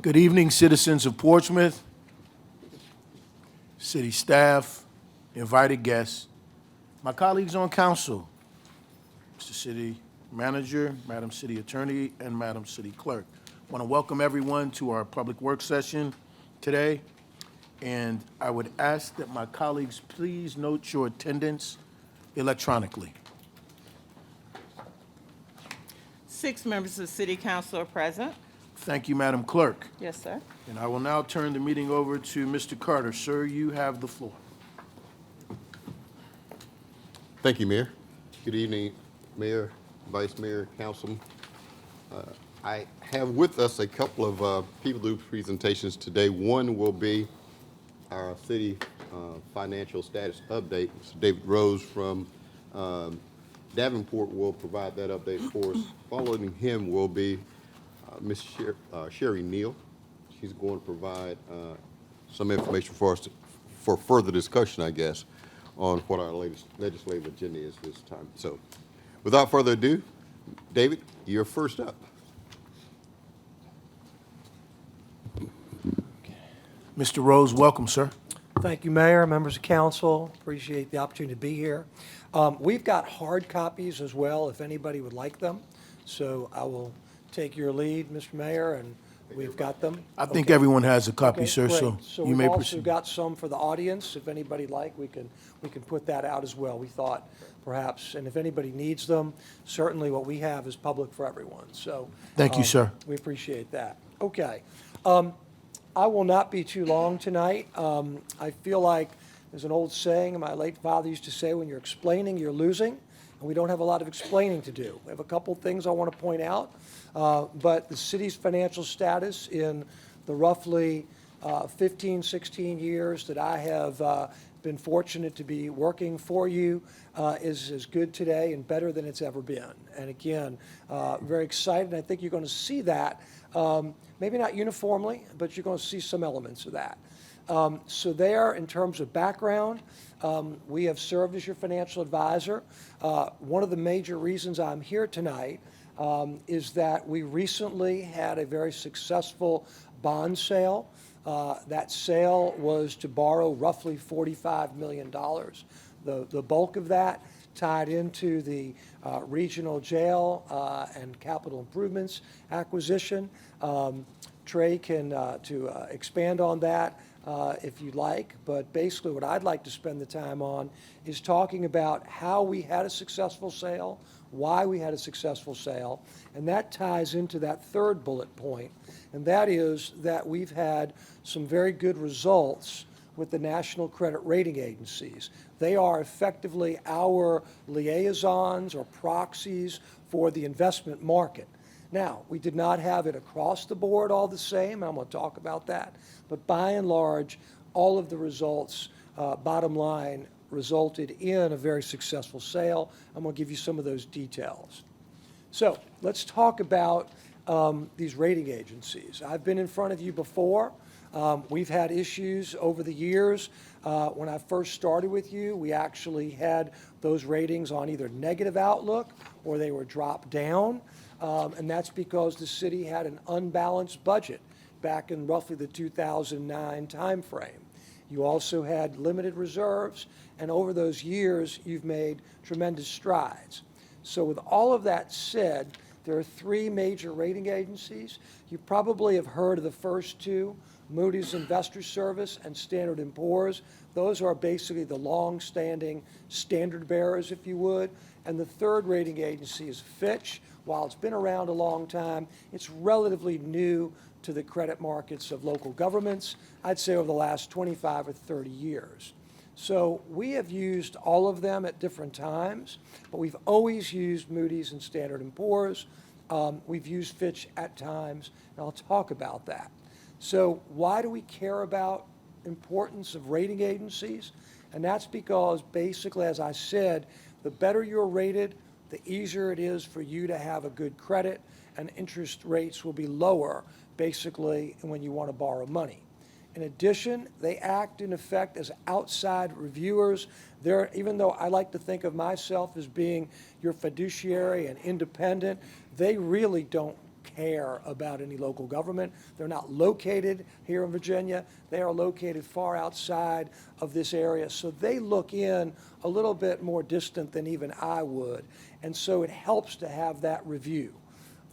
Good evening, citizens of Portsmouth, city staff, invited guests, my colleagues on council, Mr. City Manager, Madam City Attorney, and Madam City Clerk. I want to welcome everyone to our public work session today, and I would ask that my colleagues please note your attendance electronically. 6 members of the City Council are present. Thank you, Madam Clerk. Yes, sir. And I will now turn the meeting over to Mr. Carter. Sir, you have the floor. Thank you, Mayor. Good evening, Mayor, Vice Mayor, Councilman. I have with us a couple of people to do presentations today. One will be our city financial status update. Mr. David Rose from Davenport will provide that update for us. Following him will be Ms. Sherry Neal. She's going to provide some information for us for further discussion, I guess, on what our latest legislative agenda is this time. So without further ado, David, you're first up. Mr. Rose, welcome, sir. Thank you, Mayor, members of council. Appreciate the opportunity to be here. We've got hard copies as well, if anybody would like them. So I will take your lead, Mr. Mayor, and we've got them. I think everyone has a copy, Okay, sir, great. so you we've may also proceed. got some for the audience. If anybody'd like, we can put that out as well. We thought perhaps, and if anybody needs them, certainly what we have is public for everyone. So Thank you, sir. we appreciate that. Okay. I will not be too long tonight. I feel like there's an old saying my late father used to say, when you're explaining, you're losing, and we don't have a lot of explaining to do. We have a couple things I want to point out, but the city's financial status in the roughly 15, 16 years that I have been fortunate to be working for you is as good today and better than it's ever been. And again, very excited. I think you're going to see that, maybe not uniformly, but you're going to see some elements of that. So there, in terms of background, we have served as your financial advisor. One of the major reasons I'm here tonight is that we recently had a very successful bond sale. That sale was to borrow roughly $45 million. The bulk of that tied into the regional jail and capital improvements acquisition. Trey can to expand on that if you'd like, but basically what I'd like to spend the time on is talking about how we had a successful sale, why we had a successful sale, and that ties into that third bullet point, and that is that we've had some very good results with the national credit rating agencies. They are effectively our liaisons or proxies for the investment market. Now, we did not have it across the board all the same. I'm going to talk about that. But by and large, all of the results, bottom line, resulted in a very successful sale. I'm going to give you some of those details. So let's talk about these rating agencies. I've been in front of you before. We've had issues over the years. When I first started with you, we actually had those ratings on either negative outlook or they were dropped down. And that's because the city had an unbalanced budget back in roughly the 2009 timeframe. You also had limited reserves, and over those years, you've made tremendous strides. So with all of that said, there are 3 major rating agencies. You probably have heard of the first 2, Moody's Investors Service and Standard & Poor's. Those are basically the long-standing standard bearers, if you would. And the third rating agency is Fitch. While it's been around a long time, it's relatively new to the credit markets of local governments, I'd say over the last 25 or 30 years. So we have used all of them at different times, but we've always used Moody's and Standard & Poor's. We've used Fitch at times, and I'll talk about that. So why do we care about importance of rating agencies? And that's because basically, as I said, the better you're rated, the easier it is for you to have a good credit, and interest rates will be lower, basically, when you want to borrow money. In addition, they act in effect as outside reviewers. Even though I like to think of myself as being your fiduciary and independent, they really don't care about any local government. They're not located here in Virginia. They are located far outside of this area. So they look in a little bit more distant than even I would. And so it helps to have that review.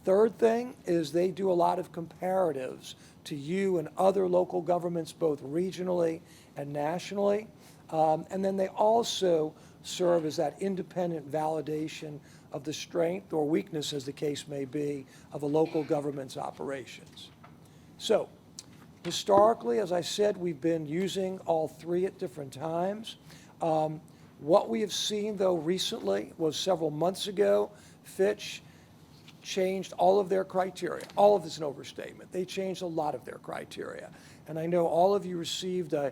Third thing is they do a lot of comparatives to you and other local governments, both regionally and nationally. And then they also serve as that independent validation of the strength or weakness, as the case may be, of a local government's operations. So, historically, as I said, we've been using all three at different times. What we have seen, though, recently was several months ago, Fitch changed all of their criteria. All of this is an overstatement. They changed a lot of their criteria. And I know all of you received an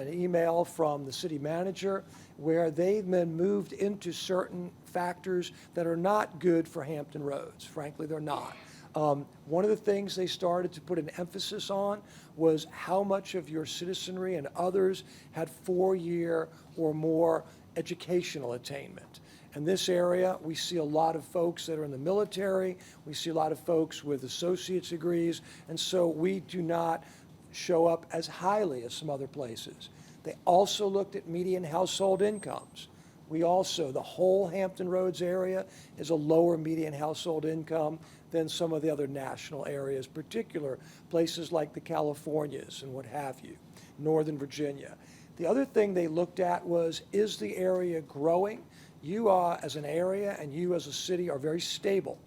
email from the city manager where they've been moved into certain factors that are not good for Hampton Roads. Frankly, they're not. One of the things they started to put an emphasis on was how much of your citizenry and others had 4-year or more educational attainment. In this area, we see a lot of folks that are in the military. We see a lot of folks with associate's degrees. And so we do not show up as highly as some other places. They also looked at median household incomes. We also, the whole Hampton Roads area is a lower median household income than some of the other national areas, particular places like the Californias and what have you, Northern Virginia. The other thing they looked at was, is the area growing? You as an area and you as a city are very stable.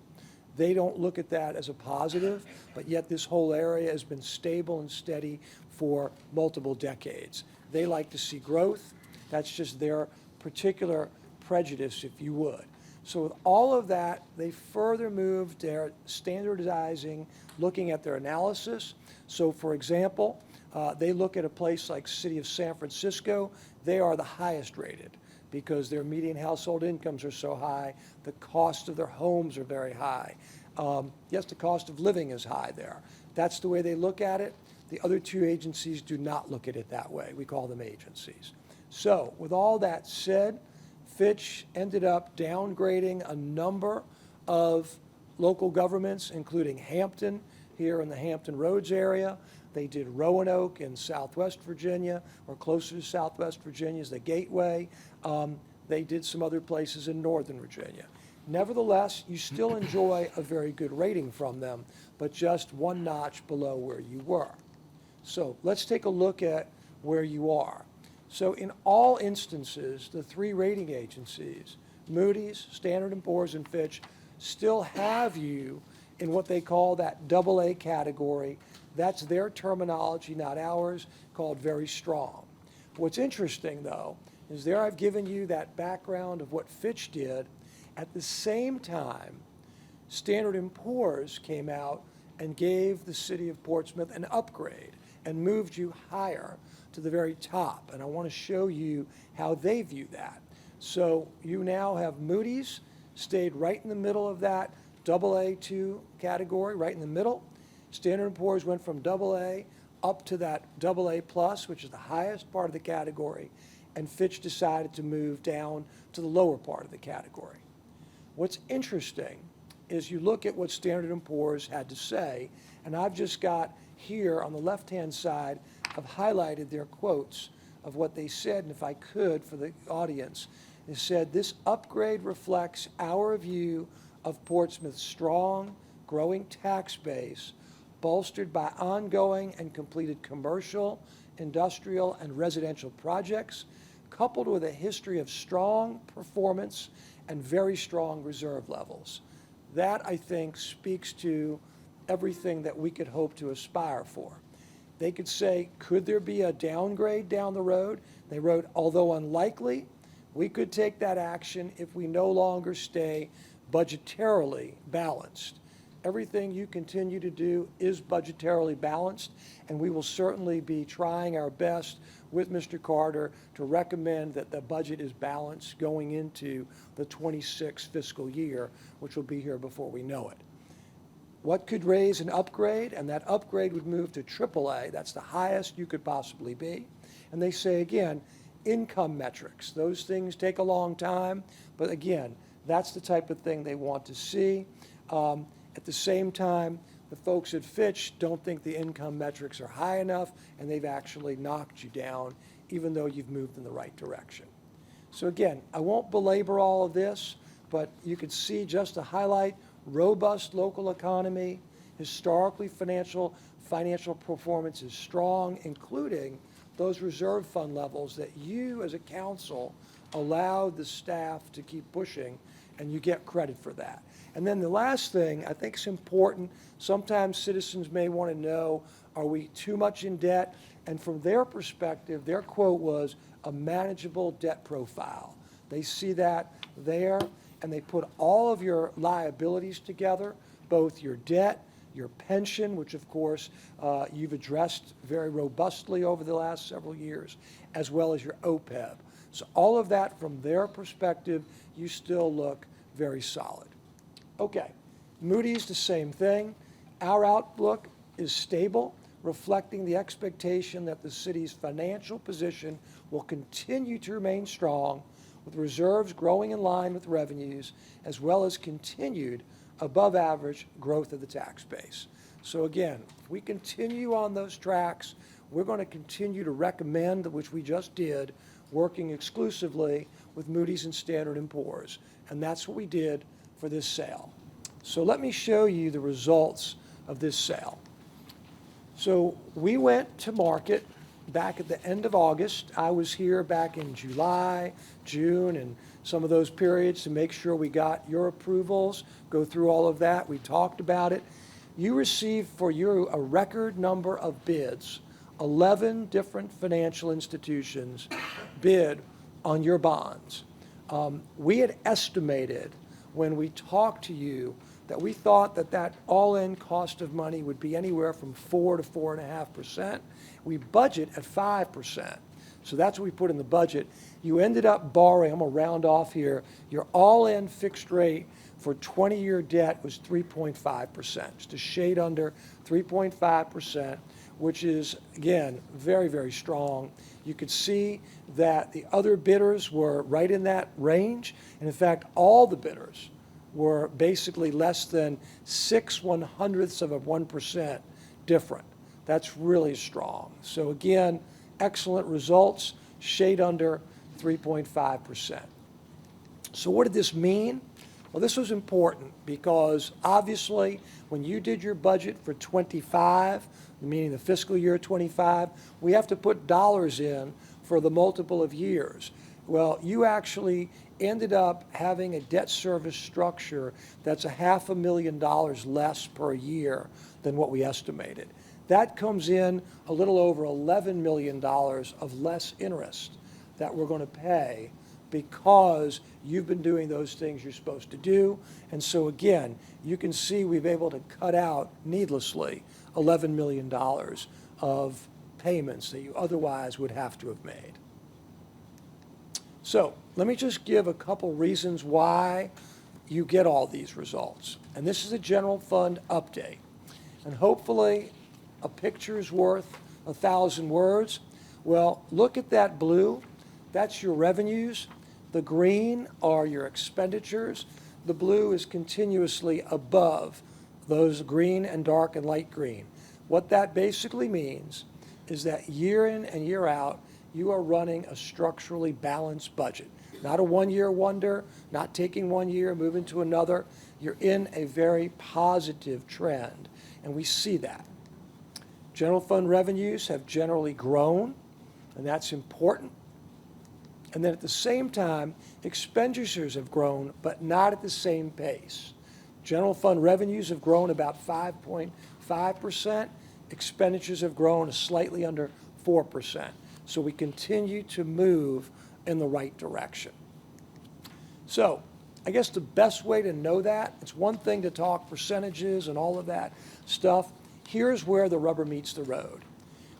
They don't look at that as a positive, but yet this whole area has been stable and steady for multiple decades. They like to see growth. That's just their particular prejudice, if you would. So with all of that, they further moved their standardizing, looking at their analysis. So for example, they look at a place like City of San Francisco. They are the highest rated because their median household incomes are so high. The cost of their homes are very high. Yes, the cost of living is high there. That's the way they look at it. The other two agencies do not look at it that way. We call them agencies. So with all that said, Fitch ended up downgrading a number of local governments, including Hampton here in the Hampton Roads area. They did Roanoke in Southwest Virginia, or closer to Southwest Virginia is the Gateway. They did some other places in Northern Virginia. Nevertheless, you still enjoy a very good rating from them, but just one notch below where you were. So let's take a look at where you are. So in all instances, the three rating agencies, Moody's, Standard & Poor's, and Fitch, still have you in what they call that AA category. That's their terminology, not ours, called very strong. What's interesting, though, is there I've given you that background of what Fitch did. At the same time, Standard & Poor's came out and gave the city of Portsmouth an upgrade and moved you higher to the very top. And I want to show you how they view that. So you now have Moody's stayed right in the middle of that AA2 category, right in the middle. Standard & Poor's went from AA up to that AA+, which is the highest part of the category, and Fitch decided to move down to the lower part of the category. What's interesting is you look at what Standard & Poor's had to say, and I've just got here on the left-hand side, I've highlighted their quotes of what they said, and if I could, for the audience, they said, this upgrade reflects our view of Portsmouth's strong, growing tax base, bolstered by ongoing and completed commercial, industrial, and residential projects, coupled with a history of strong performance and very strong reserve levels. That, I think, speaks to everything that we could hope to aspire for. They could say, could there be a downgrade down the road? They wrote, although unlikely, we could take that action if we no longer stay budgetarily balanced. Everything you continue to do is budgetarily balanced, and we will certainly be trying our best with Mr. Carter to recommend that the budget is balanced going into the 26 fiscal year, which will be here before we know it. What could raise an upgrade? And that upgrade would move to AAA. That's the highest you could possibly be. And they say, again, income metrics. Those things take a long time, but again, that's the type of thing they want to see. And At the same time, the folks at Fitch don't think the income metrics are high enough, and they've actually knocked you down, even though you've moved in the right direction. So again, I won't belabor all of this, but you can see, just to highlight, robust local economy, historically financial performance is strong, including those reserve fund levels that you as a council allowed the staff to keep pushing, and you get credit for that. And then the last thing I think is important, sometimes citizens may want to know, are we too much in debt? And from their perspective, their quote was a manageable debt profile. They see that there, and they put all of your liabilities together, both your debt, your pension, which of course you've addressed very robustly over the last several years, as well as your OPEB. So all of that, from their perspective, you still look very solid. Okay, Moody's, the same thing. Our outlook is stable, reflecting the expectation that the city's financial position will continue to remain strong, with reserves growing in line with revenues, as well as continued above-average growth of the tax base. So again, if we continue on those tracks, we're going to continue to recommend, which we just did, working exclusively with Moody's and Standard & Poor's. And that's what we did for this sale. So let me show you the results of this sale. So we went to market back at the end of August. I was here back in July, June, and some of those periods to make sure we got your approvals, go through all of that. We talked about it. You received for you a record number of bids. 11 different financial institutions bid on your bonds. We had estimated when we talked to you that we thought that that all-in cost of money would be anywhere from 4 to 4.5%. We budget at 5%. So that's what we put in the budget. You ended up borrowing, I'm going to round off here, your all-in fixed rate for 20-year debt was 3.5%, just a shade under 3.5%, which is, again, very, very strong. You could see that the other bidders were right in that range. And in fact, all the bidders were basically less than 0.06 different. That's really strong. So again, excellent results, shade under 3.5%. So what did this mean? Well, this was important because obviously when you did your budget for 25, meaning the fiscal year 25, we have to put dollars in for the multiple of years. Well, you actually ended up having a debt service structure that's $500,000 less per year than what we estimated. That comes in a little over $11 million of less interest that we're going to pay because you've been doing those things you're supposed to do. And so again, you can see we've been able to cut out needlessly $11 million of payments that you otherwise would have to have made. So let me just give a couple reasons why you get all these results. And this is a general fund update. And hopefully a picture's worth 1,000 words. Well, look at that blue. That's your revenues. The green are your expenditures. The blue is continuously above those green and dark and light green. What that basically means is that year in and year out, you are running a structurally balanced budget. Not a one-year wonder, not taking one year, moving to another. You're in a very positive trend, and we see that. General fund revenues have generally grown, and that's important. And then at the same time, expenditures have grown, but not at the same pace. General fund revenues have grown about 5.5%. Expenditures have grown slightly under 4%. So we continue to move in the right direction. So I guess the best way to know that, it's one thing to talk percentages and all of that stuff. Here's where the rubber meets the road.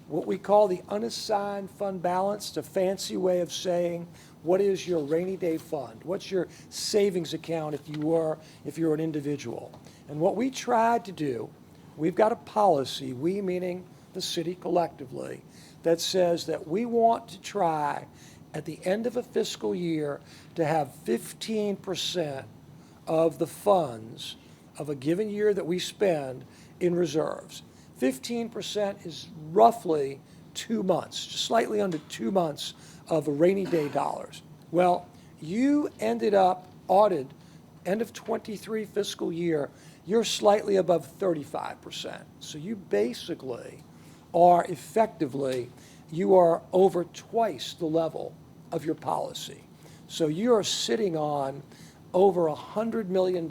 What we call the unassigned fund balance, it's a fancy way of saying what is your rainy day fund? What's your savings account if you're an individual? And what we tried to do, we've got a policy, we meaning the city collectively, that says that we want to try at the end of a fiscal year to have 15% of the funds of a given year that we spend in reserves. 15% is roughly 2 months, just slightly under 2 months of rainy day dollars. Well, you ended up audited end of 23 fiscal year, you're slightly above 35%. So you basically are effectively, you are over twice the level of your policy. So you are sitting on over $100 million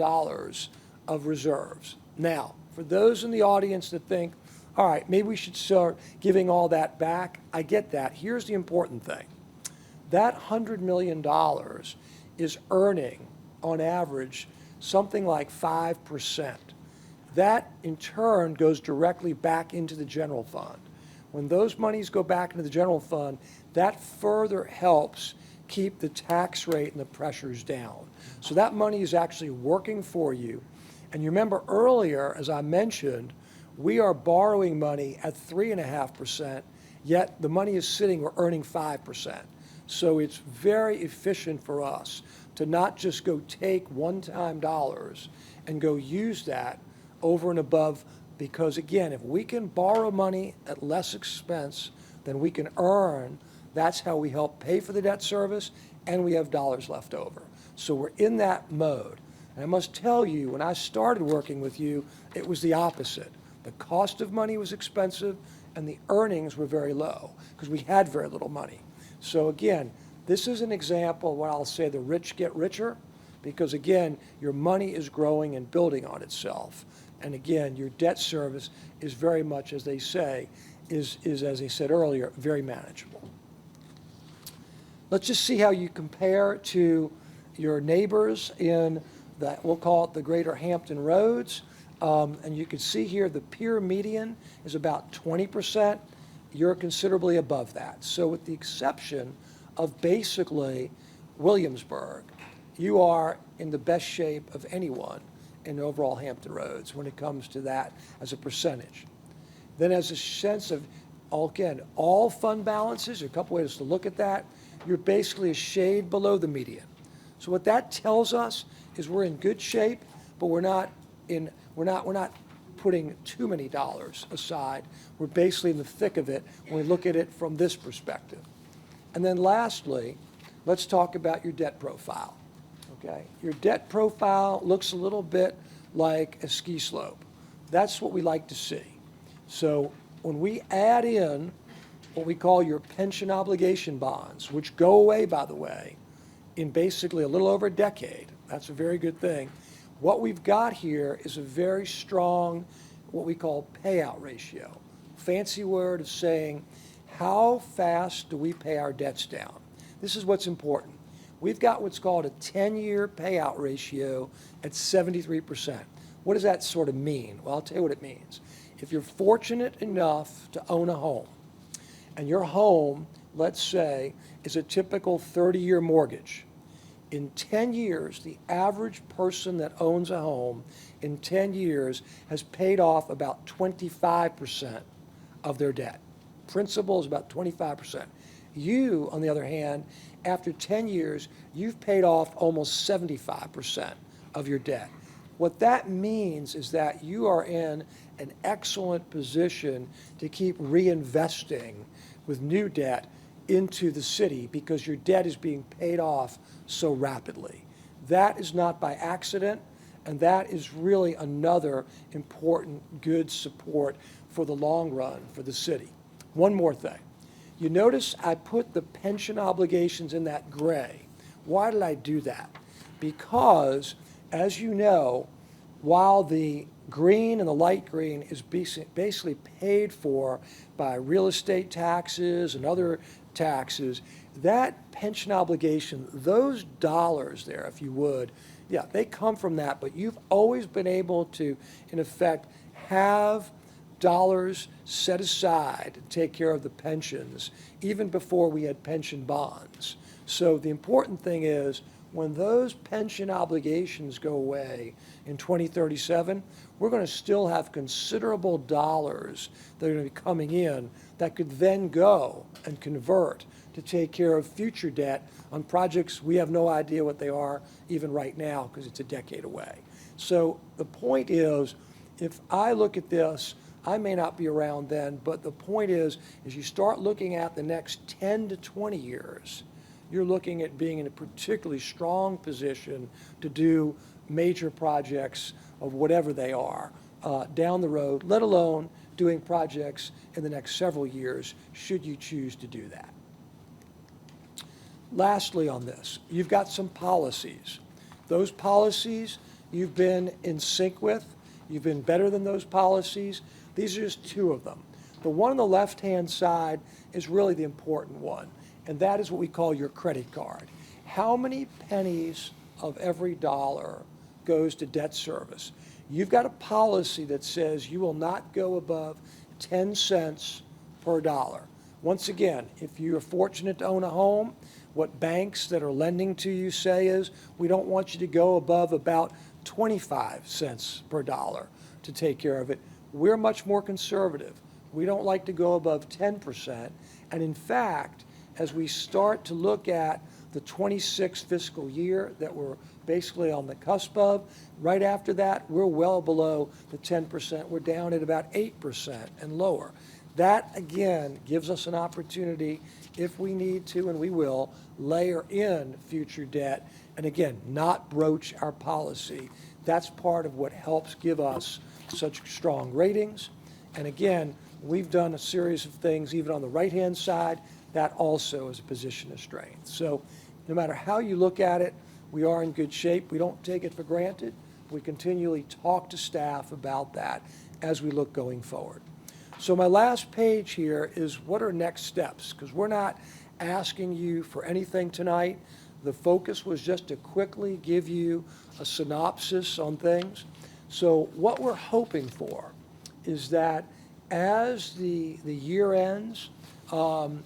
of reserves. Now, for those in the audience that think, all right, maybe we should start giving all that back, I get that. Here's the important thing. That $100 million is earning, on average, something like 5%. That, in turn, goes directly back into the general fund. When those monies go back into the general fund, that further helps keep the tax rate and the pressures down. So that money is actually working for you. And you remember earlier, as I mentioned, we are borrowing money at 3.5%, yet the money is sitting, we're earning 5%. So it's very efficient for us to not just go take one-time dollars and go use that over and above, because again, if we can borrow money at less expense than we can earn, that's how we help pay for the debt service, and we have dollars left over. So we're in that mode. And I must tell you, when I started working with you, it was the opposite. The cost of money was expensive, and the earnings were very low, because we had very little money. So again, this is an example of what I'll say the rich get richer, because again, your money is growing and building on itself. And again, your debt service is very much, as they say, is as I said earlier, very manageable. Let's just see how you compare to your neighbors in that, we'll call it the Greater Hampton Roads. And you can see here the peer median is about 20%. You're considerably above that. So with the exception of basically Williamsburg, you are in the best shape of anyone in overall Hampton Roads when it comes to that as a percentage. Then as a sense of, again, all fund balances, a couple ways to look at that, you're basically a shade below the median. So what that tells us is we're in good shape, but we're not putting too many dollars aside. We're basically in the thick of it when we look at it from this perspective. And then lastly, let's talk about your debt profile. Okay? Your debt profile looks a little bit like a ski slope. That's what we like to see. So when we add in what we call your pension obligation bonds, which go away, by the way, in basically a little over a decade, that's a very good thing. What we've got here is a very strong, what we call payout ratio. Fancy word of saying, how fast do we pay our debts down? This is what's important. We've got what's called a 10-year payout ratio at 73%. What does that sort of mean? Well, I'll tell you what it means. If you're fortunate enough to own a home, and your home, let's say, is a typical 30-year mortgage, in 10 years, the average person that owns a home in 10 years has paid off about 25% of their debt. Principal is about 25%. You, on the other hand, after 10 years, you've paid off almost 75% of your debt. What that means is that you are in an excellent position to keep reinvesting with new debt into the city because your debt is being paid off so rapidly. That is not by accident, and that is really another important good support for the long run for the city. One more thing. You notice I put the pension obligations in that gray. Why did I do that? Because, as you know, while the green and the light green is basically paid for by real estate taxes and other taxes, that pension obligation, those dollars there, if you would, yeah, they come from that, but you've always been able to, in effect, have dollars set aside to take care of the pensions, even before we had pension bonds. So the important thing is, when those pension obligations go away in 2037, we're going to still have considerable dollars that are going to be coming in that could then go and convert to take care of future debt on projects we have no idea what they are even right now because it's a decade away. So the point is, if I look at this, I may not be around then, but the point is you start looking at the next 10 to 20 years, you're looking at being in a particularly strong position to do major projects of whatever they are down the road, let alone doing projects in the next several years, should you choose to do that. Lastly on this, you've got some policies. Those policies you've been in sync with, you've been better than those policies. These are just two of them. The one on the left-hand side is really the important one, and that is what we call your credit card. How many pennies of every dollar goes to debt service? You've got a policy that says you will not go above 10 cents per dollar. Once again, if you are fortunate to own a home, what banks that are lending to you say is, we don't want you to go above about 25 cents per dollar to take care of it. We're much more conservative. We don't like to go above 10%. And in fact, as we start to look at the 26 fiscal year that we're basically on the cusp of, right after that, we're well below the 10%. We're down at about 8% and lower. That, again, gives us an opportunity, if we need to, and we will, layer in future debt, and again, not broach our policy. That's part of what helps give us such strong ratings. And again, we've done a series of things, even on the right-hand side, that also is a position of strength. So no matter how you look at it, we are in good shape. We don't take it for granted. We continually talk to staff about that as we look going forward. So my last page here is what are next steps? Because we're not asking you for anything tonight. The focus was just to quickly give you a synopsis on things. So what we're hoping for is that as the year ends,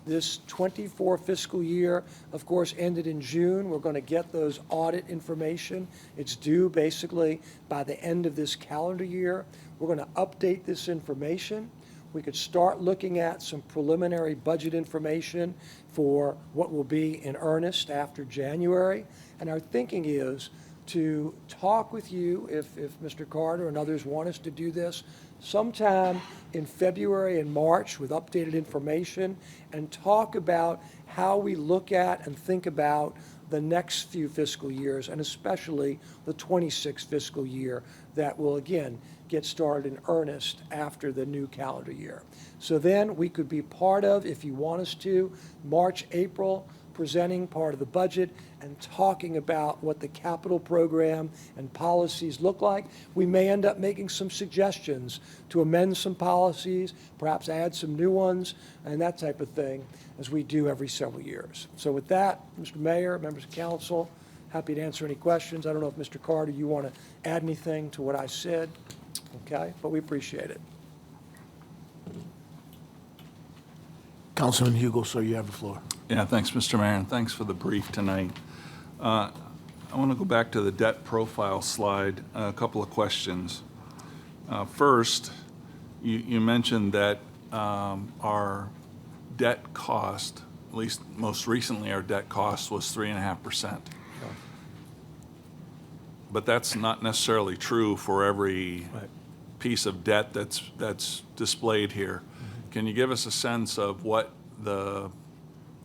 this 24 fiscal year, of course, ended in June. We're going to get those audit information. It's due basically by the end of this calendar year. We're going to update this information. We could start looking at some preliminary budget information for what will be in earnest after January. And our thinking is to talk with you, if Mr. Carter and others want us to do this, sometime in February and March with updated information, and talk about how we look at and think about the next few fiscal years, and especially the 26th fiscal year that will, again, get started in earnest after the new calendar year. So then we could be part of, if you want us to, March, April, presenting part of the budget and talking about what the capital program and policies look like. We may end up making some suggestions to amend some policies, perhaps add some new ones, and that type of thing, as we do every several years. So with that, Mr. Mayor, members of council, happy to answer any questions. I don't know if Mr. Carter, you want to add anything to what I said, okay? But we appreciate it. Councilman Hugo, sir, you have the floor. Yeah, thanks, Mr. Mayor, and thanks for the brief tonight. I want to go back to the debt profile slide, a couple of questions. First, you mentioned that our debt cost, at least most recently, our debt cost was 3.5%. But that's not necessarily true for every piece of debt that's displayed here. Can you give us a sense of what the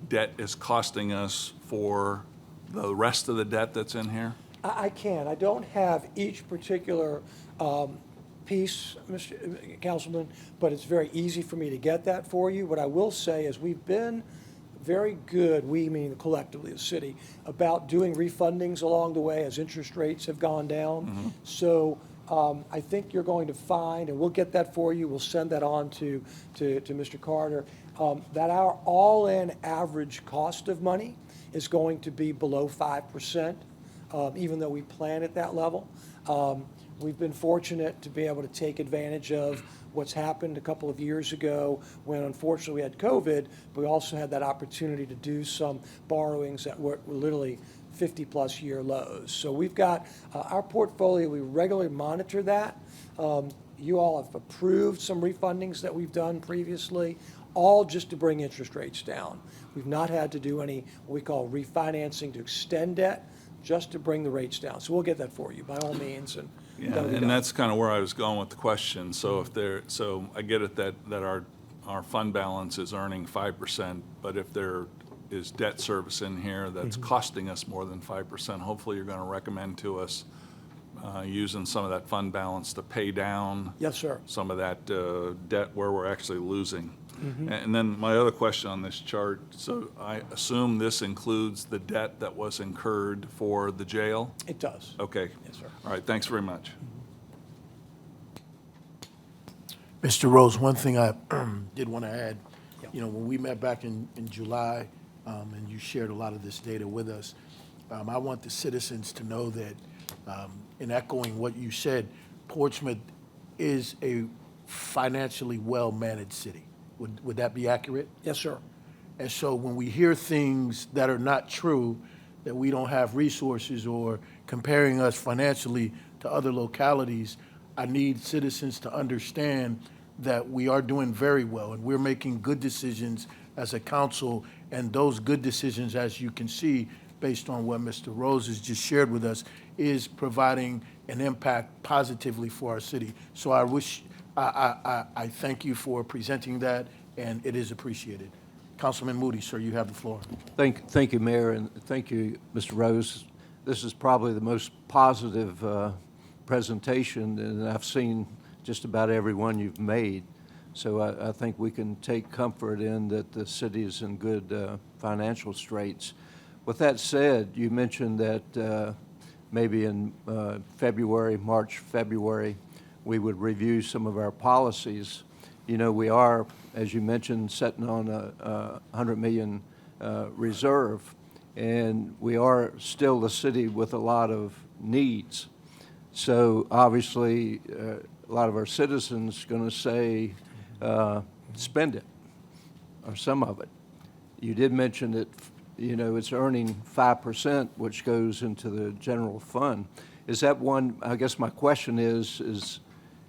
debt is costing us for the rest of the debt that's in here? I can. I don't have each particular piece, Mr. Councilman, but it's very easy for me to get that for you. What I will say is we've been very good, we meaning collectively the city, about doing refundings along the way as interest rates have gone down. So I think you're going to find, and we'll get that for you, we'll send that on to Mr. Carter, that our all-in average cost of money is going to be below 5%, even though we plan at that level. We've been fortunate to be able to take advantage of what's happened a couple of years ago when unfortunately we had COVID, but we also had that opportunity to do some borrowings that were literally 50-plus year lows. So we've got our portfolio, we regularly monitor that. You all have approved some refundings that we've done previously, all just to bring interest rates down. We've not had to do any what we call refinancing to extend debt, just to bring the rates down. So we'll get that for you by all means, and Yeah, that'll be done. and that's kind of where I was going with the question. So if there, so I get it that our fund balance is earning 5%, but if there is debt service in here that's costing us more than 5%, hopefully you're going to recommend to us using some of that fund balance to pay down Yes, sir. some of that debt where we're actually losing. And then my other question on this chart, so I assume this includes the debt that was incurred for the jail? It does. Okay. Yes, sir. All right, thanks very much. Mr. Rose, one thing I did want to add, Yeah. you know, when we met back in July, and you shared a lot of this data with us, I want the citizens to know that, in echoing what you said, Portsmouth is a financially well-managed city. Would that be accurate? Yes, sir. And so when we hear things that are not true, that we don't have resources or comparing us financially to other localities, I need citizens to understand that we are doing very well and we're making good decisions as a council. And those good decisions, as you can see, based on what Mr. Rose has just shared with us, is providing an impact positively for our city. So I thank you for presenting that, and it is appreciated. Councilman Moody, sir, you have the floor. Thank you, Mayor, and thank you, Mr. Rose. This is probably the most positive presentation that I've seen just about every one you've made. So I think we can take comfort in that the city is in good financial straits. With that said, you mentioned that maybe in March, February, we would review some of our policies. You know, we are, as you mentioned, sitting on a $100 million reserve, and we are still a city with a lot of needs. So obviously, a lot of our citizens are going to say, spend it, or some of it. You did mention that, you know, it's earning 5%, which goes into the general fund. Is that one, I guess my question is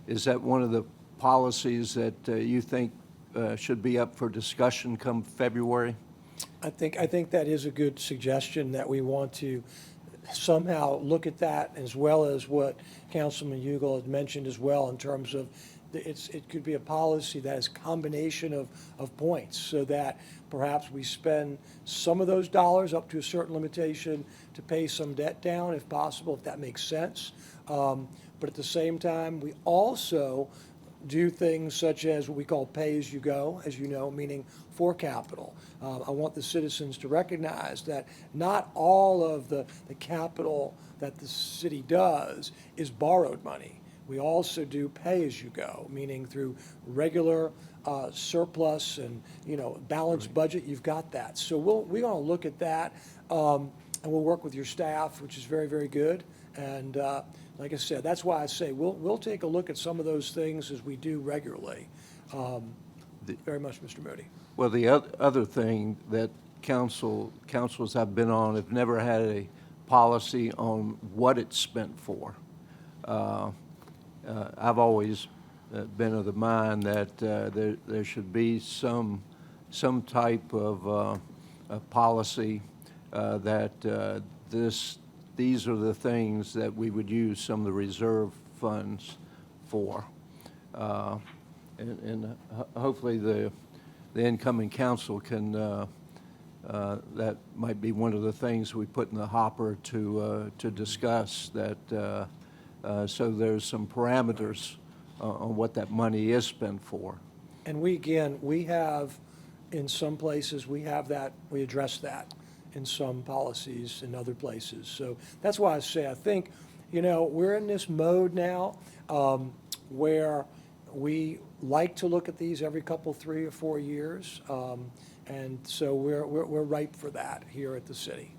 that one of the policies that you think should be up for discussion come February? I think that is a good suggestion, that we want to somehow look at that, as well as what Councilman Hugel had mentioned as well, in terms of it could be a policy that is a combination of points, so that perhaps we spend some of those dollars up to a certain limitation to pay some debt down, if possible, if that makes sense. But at the same time, we also do things such as what we call pay-as-you-go, as you know, meaning for capital. I want the citizens to recognize that not all of the capital that the city does is borrowed money. We also do pay-as-you-go, meaning through regular surplus and, you know, balanced budget, you've got that. So we're going to look at that, and we'll work with your staff, which is very, very good. And like I said, that's why I say we'll take a look at some of those things as we do regularly. Very much, Mr. Moody. Well, the other thing that councils I've been on have never had a policy on what it's spent for. I've always been of the mind that there should be some type of a policy that these are the things that we would use some of the reserve funds for. And hopefully the incoming council can, that might be one of the things we put in the hopper to discuss, that so there's some parameters on what that money is spent for. And we have, in some places, we address that in some policies in other places. So that's why I say, I think, you know, we're in this mode now where we like to look at these every couple, 3 or 4 years. And so we're ripe for that here at the city.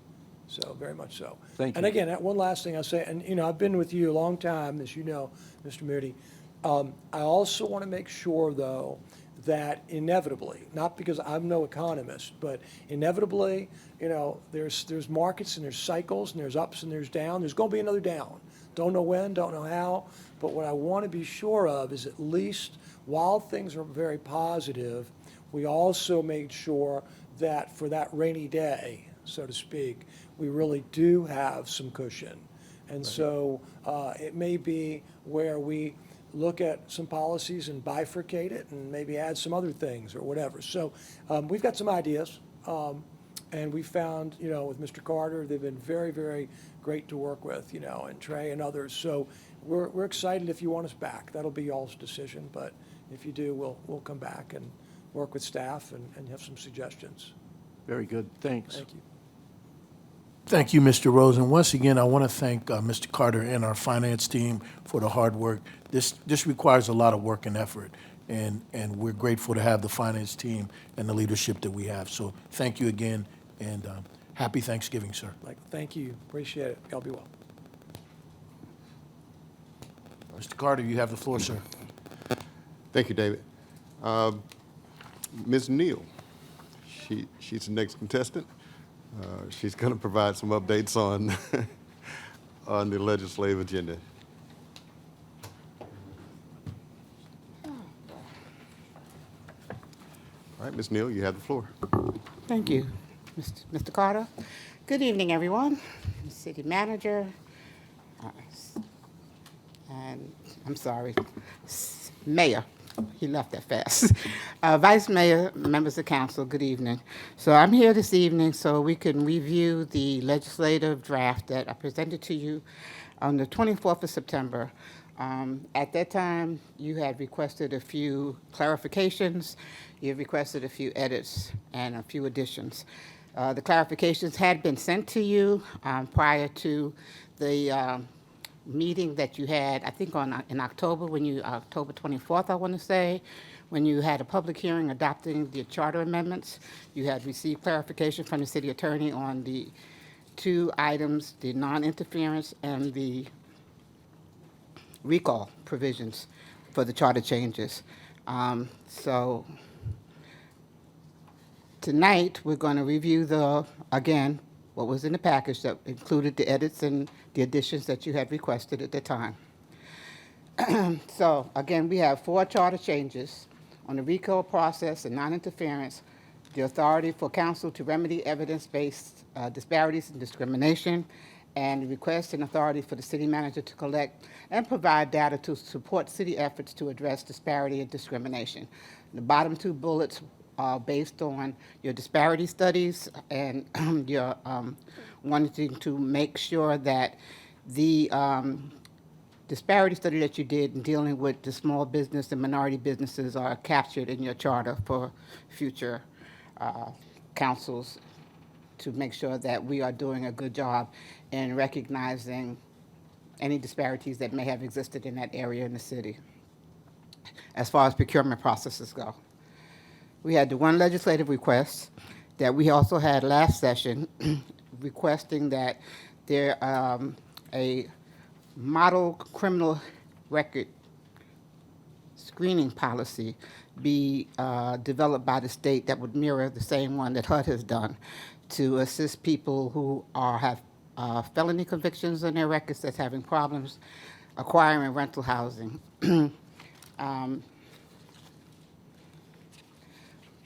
So very much so. Thank you. And again, one last thing I'll say, and you know, I've been with you a long time, as you know, Mr. Moody. I also want to make sure, though, that inevitably, not because I'm no economist, but inevitably, you know, there's markets and there's cycles and there's ups and there's down. There's going to be another down. Don't know when, don't know how, but what I want to be sure of is, at least while things are very positive, we also made sure that for that rainy day, so to speak, we really do have some cushion. And so it may be where we look at some policies and bifurcate it and maybe add some other things or whatever. So we've got some ideas. And we found, with Mr. Carter, they've been very, very great to work with, and Trey and others. So we're excited if you want us back. That'll be y'all's decision. But if you do, we'll come back and work with staff and have some suggestions. Very good, thanks. Thank you. Thank you, Mr. Rose. And once again, I want to thank Mr. Carter and our finance team for the hard work. This requires a lot of work and effort, and we're grateful to have the finance team and the leadership that we have. So thank you again, and happy Thanksgiving, sir. Thank you. Appreciate it. Y'all be well. Mr. Carter, you have the floor, sir. Thank you, David. Ms. Neal, she's the next contestant. She's going to provide some updates on, on the legislative agenda. All right, Ms. Neal, you have the floor. Thank you, Mr. Carter. Good evening, everyone. City Manager, and I'm sorry, Mayor. He left that fast. Vice Mayor, members of council, good evening. So I'm here this evening so we can review the legislative draft that I presented to you on the 24th of September. At that time, you had requested a few clarifications, you requested a few edits and a few additions. The clarifications had been sent to you prior to the meeting that you had, I think in October, October 24th, I want to say, when you had a public hearing adopting the charter amendments. You had received clarification from the city attorney on the two items, the non-interference and the recall provisions for the charter changes. So tonight, we're going to review again, what was in the package that included the edits and the additions that you had requested at the time. So again, we have 4 charter changes on the recall process and non-interference, the authority for council to remedy evidence-based disparities and discrimination, and the request and authority for the city manager to collect and provide data to support city efforts to address disparity and discrimination. The bottom 2 bullets are based on your disparity studies and your wanting to make sure that the disparity study that you did in dealing with the small business and minority businesses are captured in your charter for future councils to make sure that we are doing a good job in recognizing any disparities that may have existed in that area in the city as far as procurement processes go. We had the one legislative request that we also had last session requesting that there a model criminal record screening policy be developed by the state that would mirror the same one that HUD has done to assist people who have felony convictions on their records that's having problems acquiring rental housing.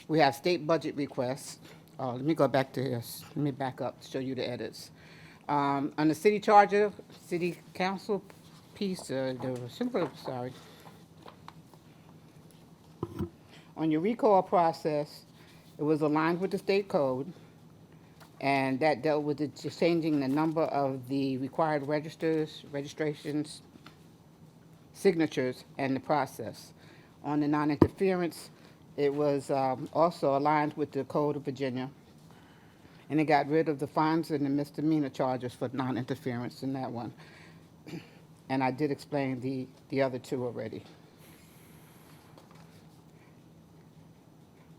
We have state budget requests. Let me go back to this. Let me back up to show you the edits. On the city charger, city council piece, sorry. On your recall process, it was aligned with the state code, and that dealt with changing the number of the required registrations, signatures, and the process. On the non-interference, it was also aligned with the Code of Virginia, and it got rid of the fines and the misdemeanor charges for non-interference in that one. And I did explain the other 2 already.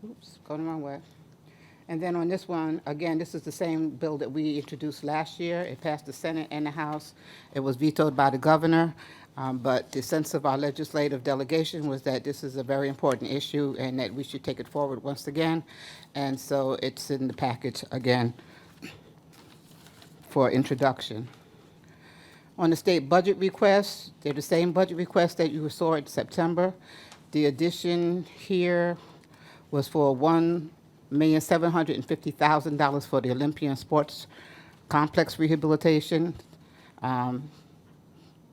Oops, going the wrong way. And then on this one, again, this is the same bill that we introduced last year. It passed the Senate and the House. It was vetoed by the governor. But the sense of our legislative delegation was that this is a very important issue and that we should take it forward once again. And so it's in the package again for introduction. On the state budget requests, they're the same budget requests that you saw in September. The addition here was for $1,750,000 for the Olympian Sports Complex rehabilitation.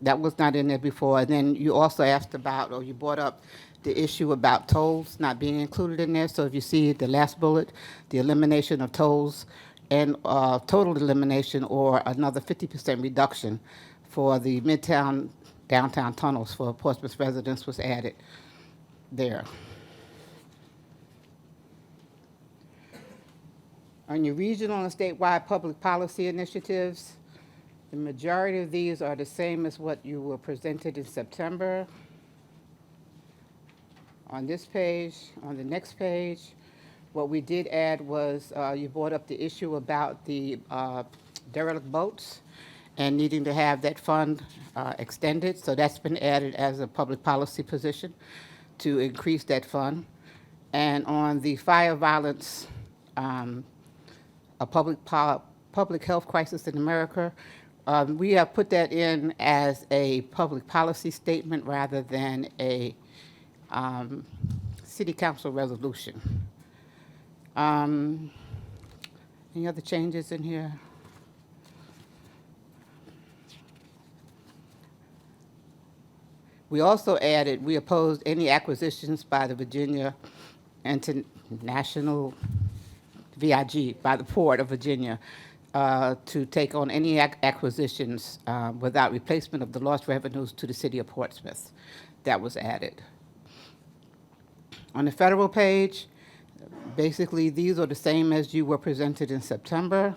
That was not in there before. And then you also asked about, or you brought up the issue about tolls not being included in there. So if you see the last bullet, the elimination of tolls and total elimination or another 50% reduction for the Midtown downtown tunnels for Portsmouth residents was added there. On your regional and statewide public policy initiatives, the majority of these are the same as what you were presented in September. On this page, on the next page, what we did add was you brought up the issue about the derelict boats and needing to have that fund extended. So that's been added as a public policy position to increase that fund. And on the fire violence, a public health crisis in America, we have put that in as a public policy statement rather than a city council resolution. Any other changes in here? We also added, we opposed any acquisitions by the Virginia International VIG, by the Port of Virginia, to take on any acquisitions without replacement of the lost revenues to the city of Portsmouth. That was added. On the federal page, basically these are the same as you were presented in September.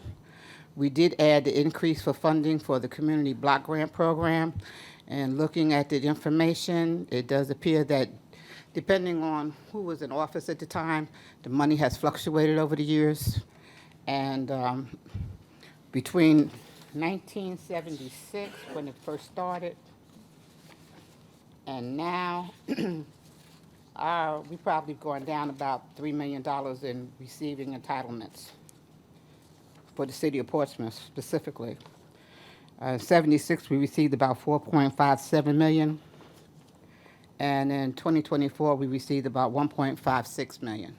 We did add the increase for funding for the Community Block Grant Program. And looking at the information, it does appear that depending on who was in office at the time, the money has fluctuated over the years. And between 1976, when it first started, and now, we've probably gone down about $3 million in receiving entitlements for the city of Portsmouth specifically. 76, we received about 4.57 million. And in 2024, we received about 1.56 million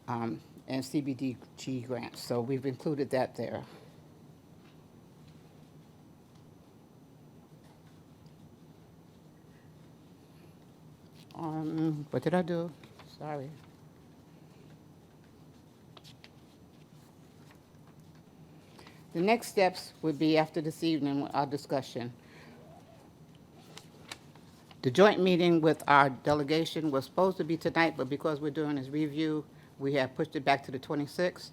in CBDG grants. So we've included that there. What did I do? Sorry. The next steps would be after this evening, our discussion. The joint meeting with our delegation was supposed to be tonight, but because we're doing this review, we have pushed it back to the 26th.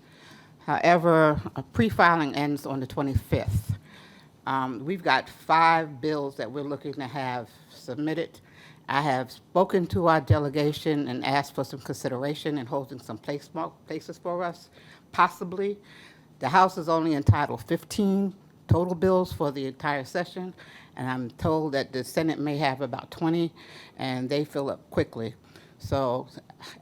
However, pre-filing ends on the 25th. We've got 5 bills that we're looking to have submitted. I have spoken to our delegation and asked for some consideration in holding some places for us, possibly. The House is only entitled 15 total bills for the entire session, and I'm told that the Senate may have about 20, and they fill up quickly. So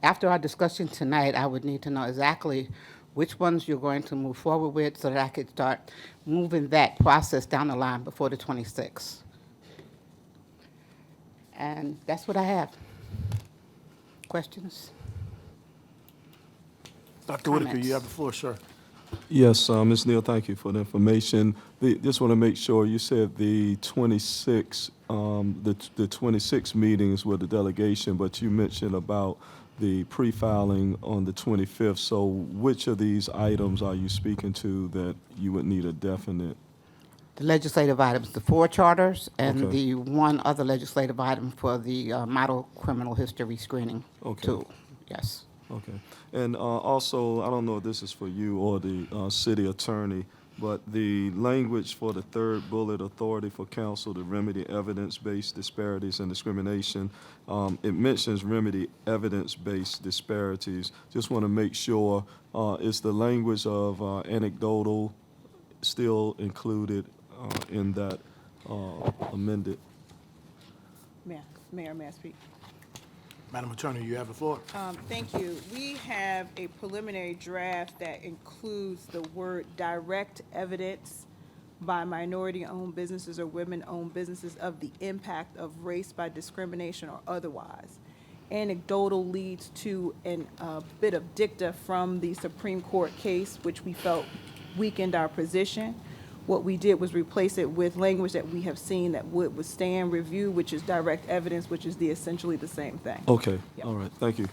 after our discussion tonight, I would need to know exactly which ones you're going to move forward with so that I could start moving that process down the line before the 26th. And that's what I have. Questions? Dr. Whitaker, Comments? you have the floor, sir. Yes, Ms. Neal, thank you for the information. Just want to make sure, you said the 26 meetings with the delegation, but you mentioned about the pre-filing on the 25th. So which of these items are you speaking to that you would need a definite? The legislative items, the 4 charters, and Okay. the 1 other legislative item for the model criminal history screening Okay. tool. Yes. Okay. And also, I don't know if this is for you or the city attorney, but the language for the 3rd bullet, authority for council to remedy evidence-based disparities and discrimination, it mentions remedy evidence-based disparities. Just want to make sure, is the language of anecdotal still included in that amended? Mayor, may I speak? Madam Attorney, you have the floor. Thank you. We have a preliminary draft that includes the word direct evidence by minority-owned businesses or women-owned businesses of the impact of race by discrimination or otherwise. Anecdotal leads to a bit of dicta from the Supreme Court case, which we felt weakened our position. What we did was replace it with language that we have seen that would withstand review, which is direct evidence, which is essentially the same thing. Okay, Yep. all right, thank you.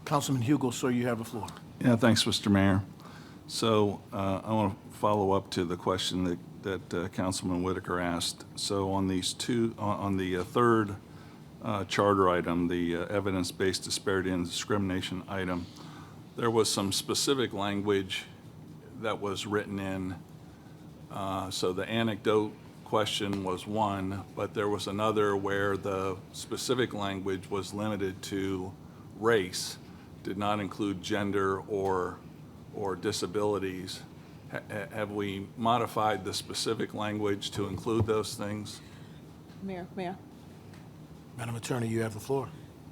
Councilman Hugo, sir, you have the floor. Yeah, thanks, Mr. Mayor. So I want to follow up to the question that Councilman Whitaker asked. So on these on the third charter item, the evidence-based disparity and discrimination item, there was some specific language that was written in. So the anecdote question was one, but there was another where the specific language was limited to race, did not include gender or disabilities. Have we modified the specific language to include those things? Mayor. Madam Attorney, you have the floor.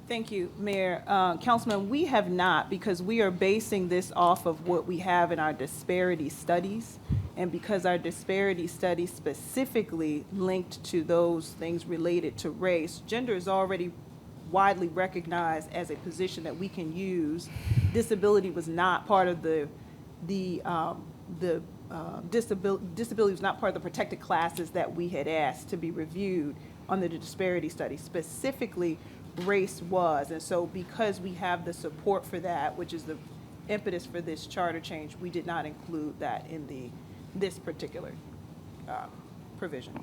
Thank you, Mayor. Councilman, we have not, because we are basing this off of what we have in our disparity studies. And because our disparity studies specifically linked to those things related to race, gender is already widely recognized as a position that we can use. Disability was not part of disability was not part of the protected classes that we had asked to be reviewed under the disparity study. Specifically, race was, and so because we have the support for that, which is the impetus for this charter change, we did not include that in this particular provision.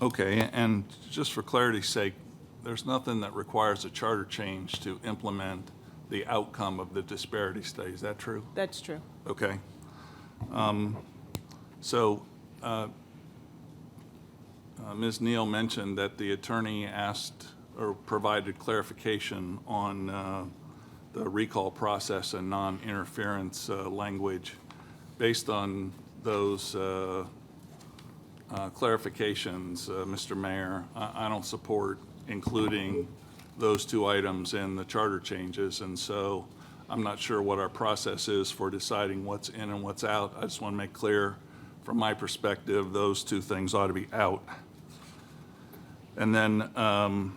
Okay, and just for clarity's sake, there's nothing that requires a charter change to implement the outcome of the disparity study. Is that true? That's true. Okay. Ms. Neal mentioned that the attorney asked or provided clarification on the recall process and non-interference language. Based on those clarifications, Mr. Mayor, I don't support including those two items in the charter changes, and so I'm not sure what our process is for deciding what's in and what's out. I just want to make clear, from my perspective, those two things ought to be out. And then on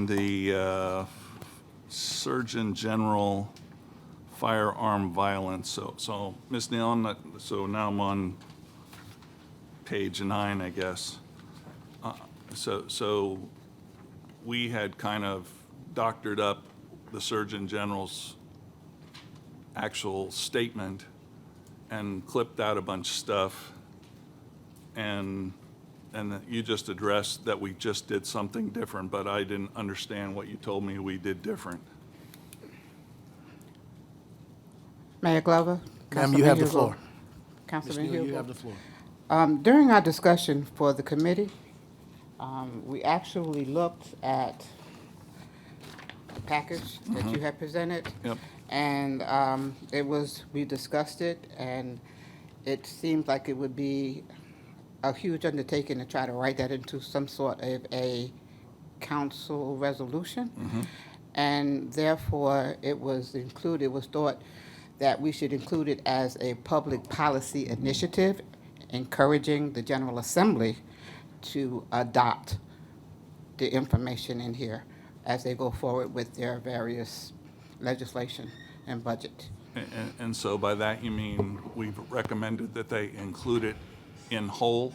the Surgeon General firearm violence, so Ms. Neal, so now I'm on page 9, I guess. So we had kind of doctored up the Surgeon General's actual statement and clipped out a bunch of stuff, and you just addressed that we just did something different, but I didn't understand what you told me we did different. Mayor Glover? Ma'am, you have the Councilman floor. Hugo. Ms. Councilman Neal, you Hugo. have the floor. During our discussion for the committee, we actually looked at the package that you had presented. Yep. And we discussed it, and it seemed like it would be a huge undertaking to try to write that into some sort of a council resolution. And therefore, it was thought that we should include it as a public policy initiative, encouraging the General Assembly to adopt the information in here as they go forward with their various legislation and budget. And so by that you mean we've recommended that they include it in whole?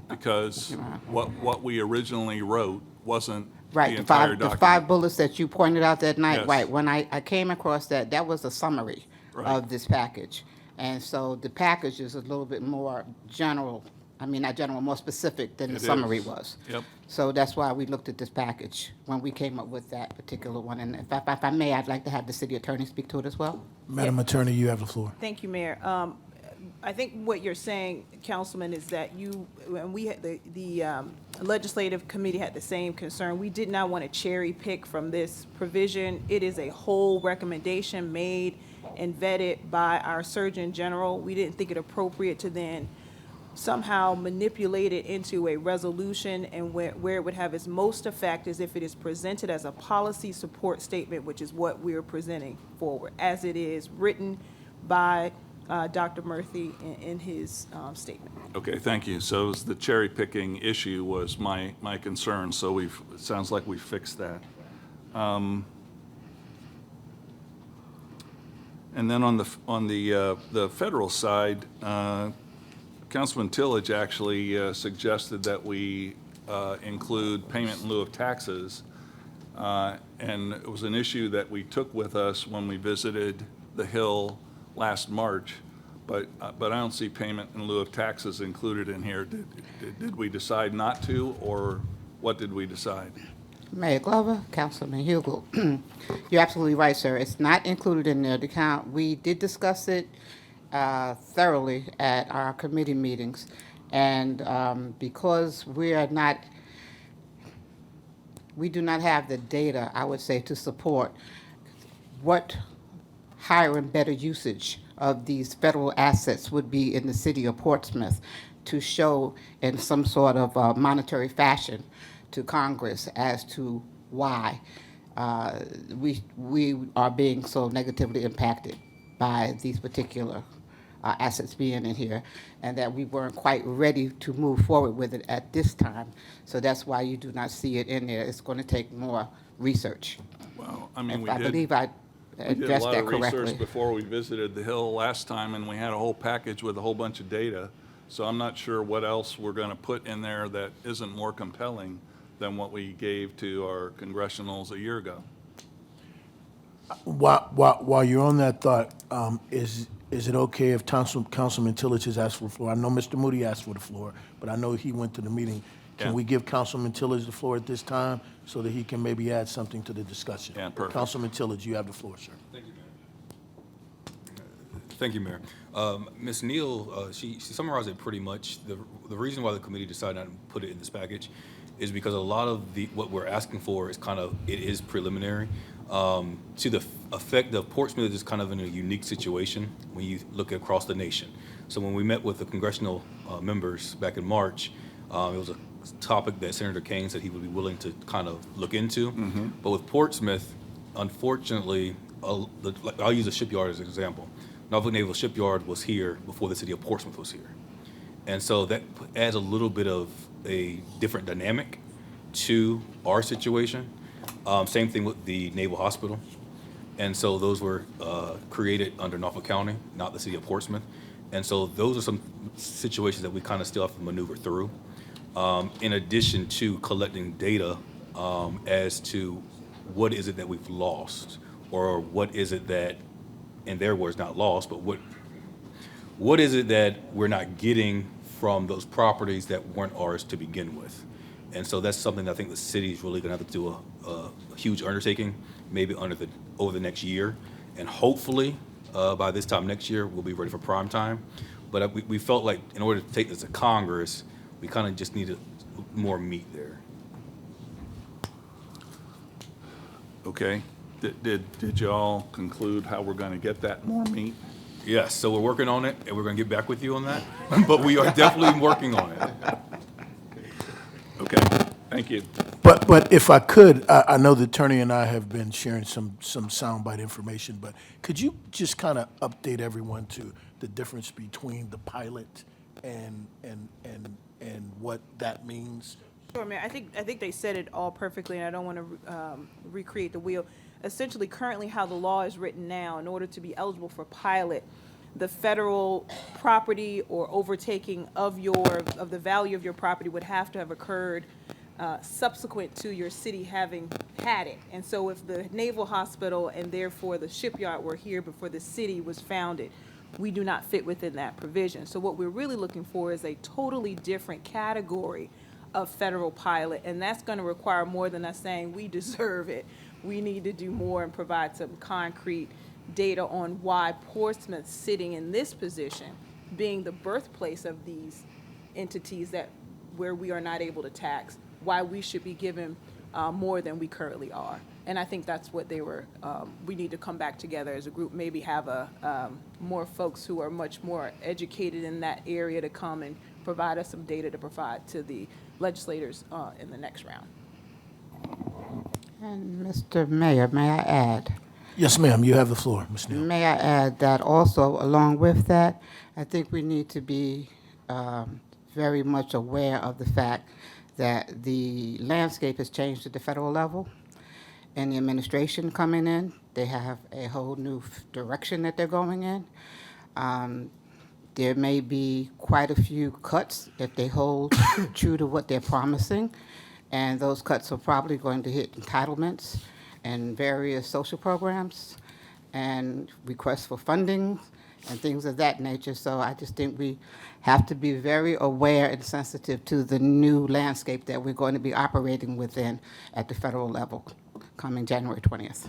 Because what we originally wrote wasn't the Right, entire the document. five bullets that you pointed out that night, Yes. right, when I came across that was a summary Right. of this package. And so the package is a little bit more general, not general, more specific than the It summary is. was. Yep. So that's why we looked at this package when we came up with that particular one. And if I may, I'd like to have the city attorney speak to it as well. Madam Attorney, you have the floor. Thank you, Mayor. I think what you're saying, Councilman, is that and we had the legislative committee had the same concern. We did not want to cherry pick from this provision. It is a whole recommendation made and vetted by our Surgeon General. We didn't think it appropriate to then somehow manipulate it into a resolution, and where it would have its most effect is if it is presented as a policy support statement, which is what we're presenting forward, as it is written by Dr. Murphy in his statement. Okay, thank you. So it was the cherry picking issue was my concern, so it sounds like we fixed that. And then on the federal side, Councilman Tillage actually suggested that we include payment in lieu of taxes. And it was an issue that we took with us when we visited the Hill last March, but I don't see payment in lieu of taxes included in here. Did we decide not to, or what did we decide? Mayor Glover, Councilman Hugel, you're absolutely right, sir. It's not included in there. We did discuss it thoroughly at our committee meetings, and because we do not have the data, I would say, to support what higher and better usage of these federal assets would be in the city of Portsmouth to show in some sort of monetary fashion to Congress as to why we are being so negatively impacted by these particular assets being in here, and that we weren't quite ready to move forward with it at this time. So that's why you do not see it in there. It's going to take more research. Well, I mean, If we I did. believe I We did a addressed lot that of research correctly. before we visited the Hill last time, and we had a whole package with a whole bunch of data. So I'm not sure what else we're going to put in there that isn't more compelling than what we gave to our congressionals a year ago. While you're on that thought, is it okay if Councilman Tillage has asked for the floor? I know Mr. Moody asked for the floor, but I know he went to the meeting. Yeah. Can we give Councilman Tillage the floor at this time so that he can maybe add something to the discussion? Yeah, perfect. Councilman Tillage, you have the floor, sir. Thank you, Mayor. Ms. Neal, she summarized it pretty much. The reason why the committee decided not to put it in this package is because a lot of what we're asking for is it is preliminary. To the effect of Portsmouth is kind of in a unique situation when you look across the nation. So when we met with the congressional members back in March, it was a topic that Senator Kane said he would be willing to kind of look into. But with Portsmouth, unfortunately, I'll use a shipyard as an example. Norfolk Naval Shipyard was here before the city of Portsmouth was here. And so that adds a little bit of a different dynamic to our situation. Same thing with the Naval Hospital. And so those were created under Norfolk County, not the city of Portsmouth. And so those are some situations that we kind of still have to maneuver through. In addition to collecting data as to what is it that we've lost, or what is it that, in their words, not lost, but what is it that we're not getting from those properties that weren't ours to begin with. And so that's something that I think the city is really going to have to do a huge undertaking, maybe over the next year. And hopefully, by this time next year, we'll be ready for prime time. But we felt like in order to take this to Congress, we kind of just needed more meat there. Okay. Did y'all conclude how we're going to get that more meat? Yes, so we're working on it, and we're going to get back with you on that. But we are definitely working on it. Okay, thank you. But if I could, I know the attorney and I have been sharing some soundbite information, but could you just kind of update everyone to the difference between the pilot and what that means? Sure, Mayor. I think they said it all perfectly, and I don't want to recreate the wheel. Essentially, currently how the law is written now, in order to be eligible for pilot, the federal property or overtaking of the value of your property would have to have occurred subsequent to your city having had it. And so if the Naval Hospital and therefore the shipyard were here before the city was founded, we do not fit within that provision. So what we're really looking for is a totally different category of federal pilot, and that's going to require more than us saying we deserve it. We need to do more and provide some concrete data on why Portsmouth sitting in this position, being the birthplace of these entities where we are not able to tax, why we should be given more than we currently are. And I think that's what we need to come back together as a group, maybe have more folks who are much more educated in that area to come and provide us some data to provide to the legislators in the next round. And Mr. Mayor, may I add? Yes, ma'am, you have the floor, Ms. Neal. May I add that also, along with that, I think we need to be very much aware of the fact that the landscape has changed at the federal level, and the administration coming in, they have a whole new direction that they're going in. There may be quite a few cuts if they hold true to what they're promising, and those cuts are probably going to hit entitlements and various social programs and requests for funding and things of that nature. So I just think we have to be very aware and sensitive to the new landscape that we're going to be operating within at the federal level coming January 20th.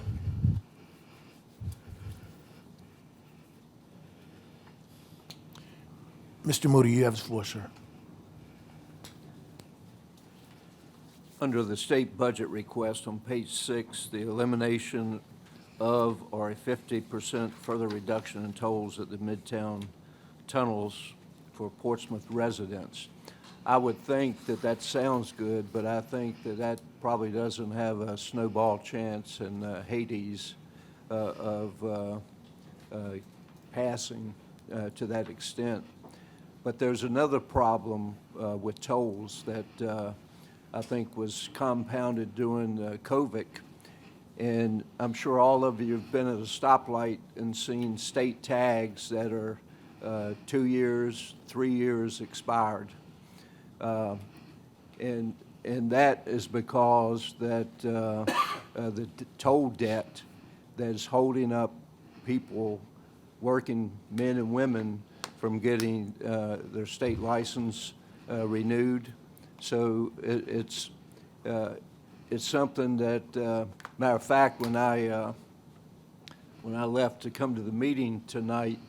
Mr. Moody, you have the floor, sir. Under the state budget request on page 6, the elimination of or a 50% further reduction in tolls at the Midtown tunnels for Portsmouth residents. I would think that that sounds good, but I think that that probably doesn't have a snowball chance in Hades of passing to that extent. But there's another problem with tolls that I think was compounded during COVID. And I'm sure all of you have been at a stoplight and seen state tags that are 2 years, 3 years expired. And that is because that the toll debt that is holding up people, working men and women, from getting their state license renewed. So it's something that, matter of fact, when I left to come to the meeting tonight,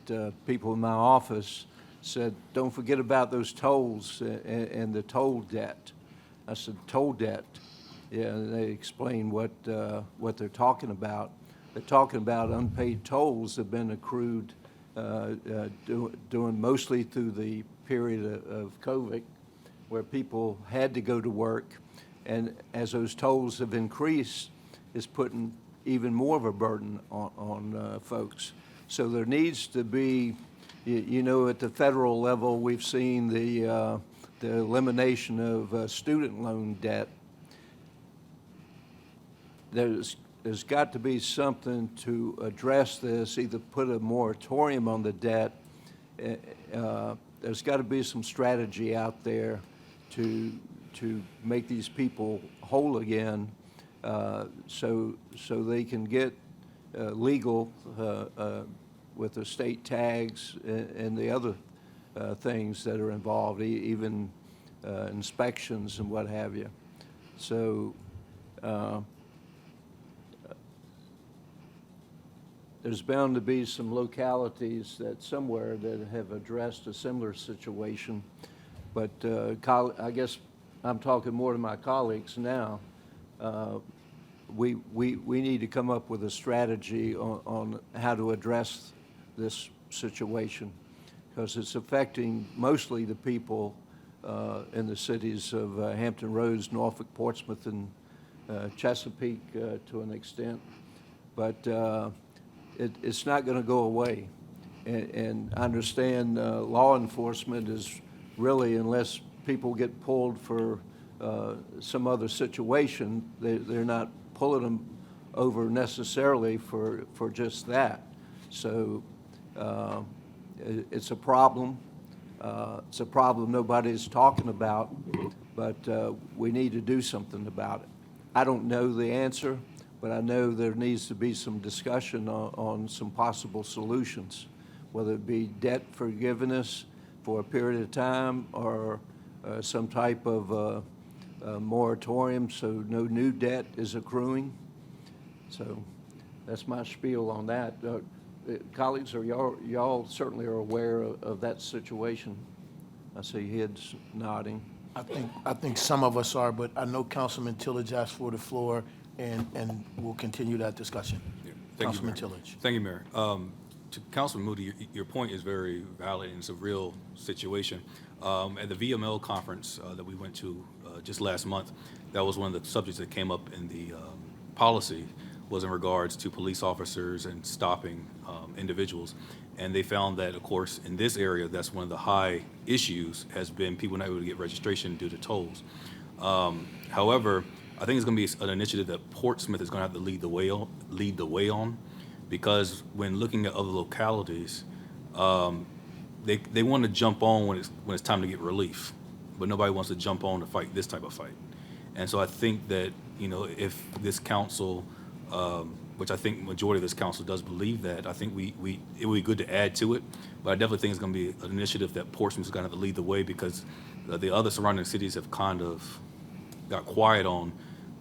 people in my office said, "Don't forget about those tolls and the toll debt." I said, "Toll debt?" Yeah, and they explained what they're talking about. They're talking about unpaid tolls that have been accrued doing mostly through the period of COVID, where people had to go to work, and as those tolls have increased, it's putting even more of a burden on folks. So there needs to be, you know, at the federal level, we've seen the elimination of student loan debt. There's got to be something to address this, either put a moratorium on the debt. There's got to be some strategy out there to make these people whole again, so they can get legal with the state tags and the other things that are involved, even inspections and what have you. So there's bound to be some localities that somewhere that have addressed a similar situation, but I guess I'm talking more to my colleagues now. We need to come up with a strategy on how to address this situation, because it's affecting mostly the people in the cities of Hampton Roads, Norfolk, Portsmouth, and Chesapeake to an extent. But it's not going to go away. And I understand law enforcement is really, unless people get pulled for some other situation, they're not pulling them over necessarily for just that. So it's a problem. It's a problem nobody's talking about, but we need to do something about it. I don't know the answer, but I know there needs to be some discussion on some possible solutions, whether it be debt forgiveness for a period of time or some type of moratorium so no new debt is accruing. So that's my spiel on that. Colleagues, y'all certainly are aware of that situation. I see heads nodding. I think some of us are, but I know Councilman Tillage asked for the floor, and we'll continue that discussion. Yeah. Thank you, Councilman Mayor. Tillage. Thank you, Mayor. To Councilman Moody, your point is very valid, and it's a real situation. At the VML conference that we went to just last month, that was one of the subjects that came up in the policy, was in regards to police officers and stopping individuals. And they found that, of course, in this area, that's one of the high issues has been people not able to get registration due to tolls. However, I think it's going to be an initiative that Portsmouth is going to have to lead the way on, because when looking at other localities, they want to jump on when it's time to get relief, but nobody wants to jump on to fight this type of fight. And so I think that, you know, if this council, which I think majority of this council does believe that, I think it would be good to add to it. But I definitely think it's going to be an initiative that Portsmouth is going to have to lead the way, because the other surrounding cities have kind of got quiet on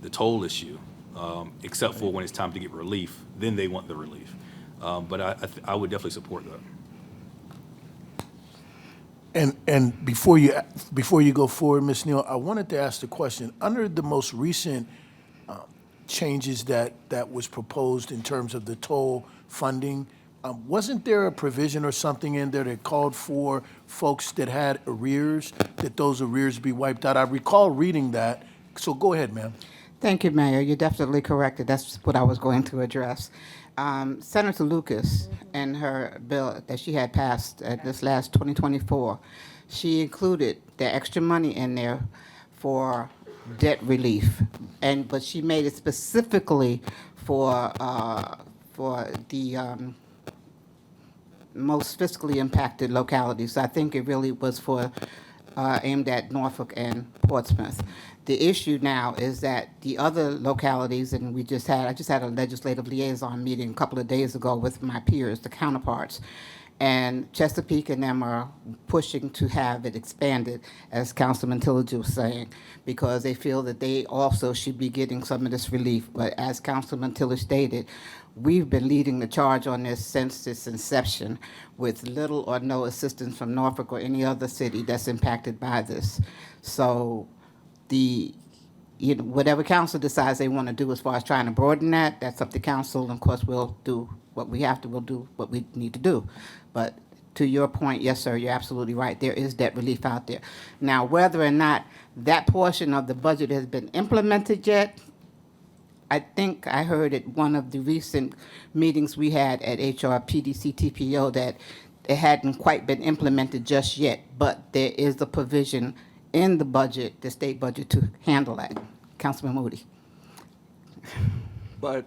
the toll issue, except for when it's time to get relief, then they want the relief. But I would definitely support that. And before you go forward, Ms. Neal, I wanted to ask the question. Under the most recent changes that was proposed in terms of the toll funding, wasn't there a provision or something in there that called for folks that had arrears, that those arrears be wiped out? I recall reading that. So go ahead, ma'am. Thank you, Mayor. You're definitely correct. That's what I was going to address. Senator Lucas and her bill that she had passed at this last 2024, she included the extra money in there for debt relief, but she made it specifically for the most fiscally impacted localities. I think it really was for aimed at Norfolk and Portsmouth. The issue now is that the other localities, and I just had a legislative liaison meeting a couple of days ago with my peers, the counterparts, and Chesapeake and them are pushing to have it expanded, as Councilman Tillage was saying, because they feel that they also should be getting some of this relief. But as Councilman Tillage stated, we've been leading the charge on this since its inception, with little or no assistance from Norfolk or any other city that's impacted by this. So whatever council decides they want to do as far as trying to broaden that, that's up to council. And of course, we'll do what we have to, we'll do what we need to do. But to your point, yes, sir, you're absolutely right. There is debt relief out there. Now, whether or not that portion of the budget has been implemented yet, I think I heard at one of the recent meetings we had at HR PDC TPO that it hadn't quite been implemented just yet, but there is a provision in the budget, the state budget, to handle that. Councilman Moody. But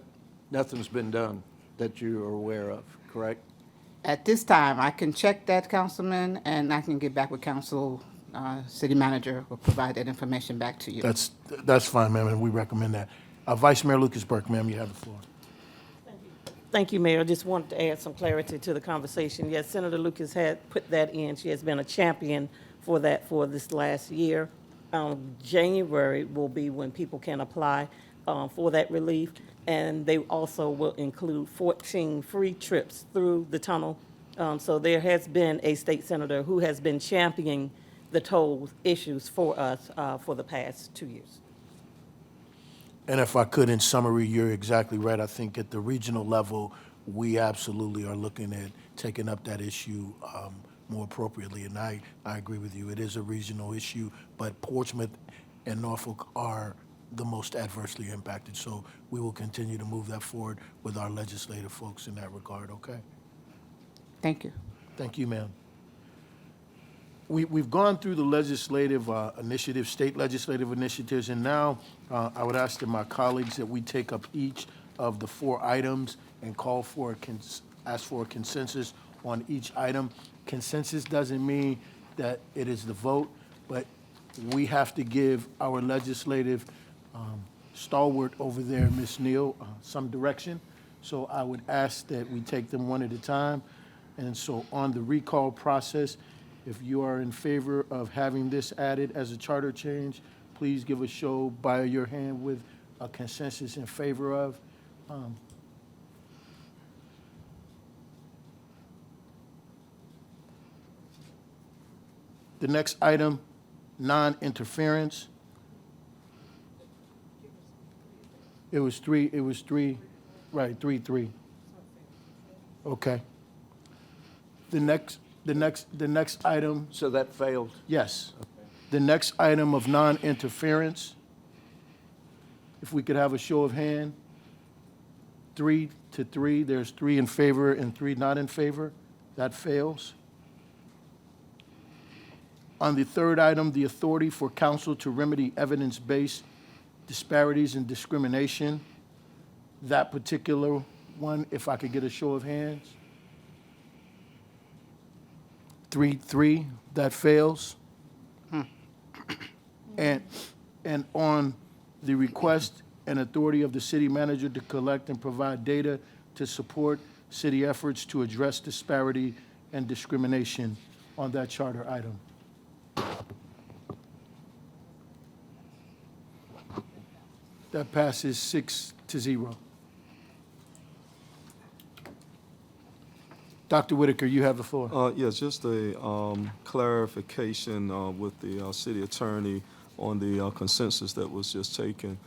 nothing's been done that you are aware of, correct? At this time, I can check that, Councilman, and I can get back with council. City manager will provide that information back to you. That's fine, ma'am, and we recommend that. Vice Mayor Lucas Burke, ma'am, you have the floor. Thank you, Mayor. Just wanted to add some clarity to the conversation. Yes, Senator Lucas had put that in. She has been a champion for that for this last year. January will be when people can apply for that relief, and they also will include 14 free trips through the tunnel. So there has been a state senator who has been championing the toll issues for us for the past 2 years. And if I could, in summary, you're exactly right. I think at the regional level, we absolutely are looking at taking up that issue more appropriately. And I agree with you. It is a regional issue, but Portsmouth and Norfolk are the most adversely impacted. So we will continue to move that forward with our legislative folks in that regard, okay? Thank you. Thank you, ma'am. We've gone through the legislative initiatives, state legislative initiatives, and now I would ask that my colleagues that we take up each of the 4 items and call for ask for a consensus on each item. Consensus doesn't mean that it is the vote, but we have to give our legislative stalwart over there, Ms. Neal, some direction. So I would ask that we take them one at a time. And so on the recall process, if you are in favor of having this added as a charter change, please give a show by your hand with a consensus in favor of. The next item, non-interference. It was three, right, 3-3. Okay. The next item, So that failed. yes. The next item of non-interference, if we could have a show of hand. 3-3. There's 3 in favor and 3 not in favor. That fails. On the third item, the authority for council to remedy evidence-based disparities and discrimination. That particular one, if I could get a show of hands. 3-3, that fails. And on the request and authority of the city manager to collect and provide data to support city efforts to address disparity and discrimination on that charter item. That passes 6-0. Dr. Whitaker, you have the floor. Yes, just a clarification with the city attorney on the consensus that was just taken.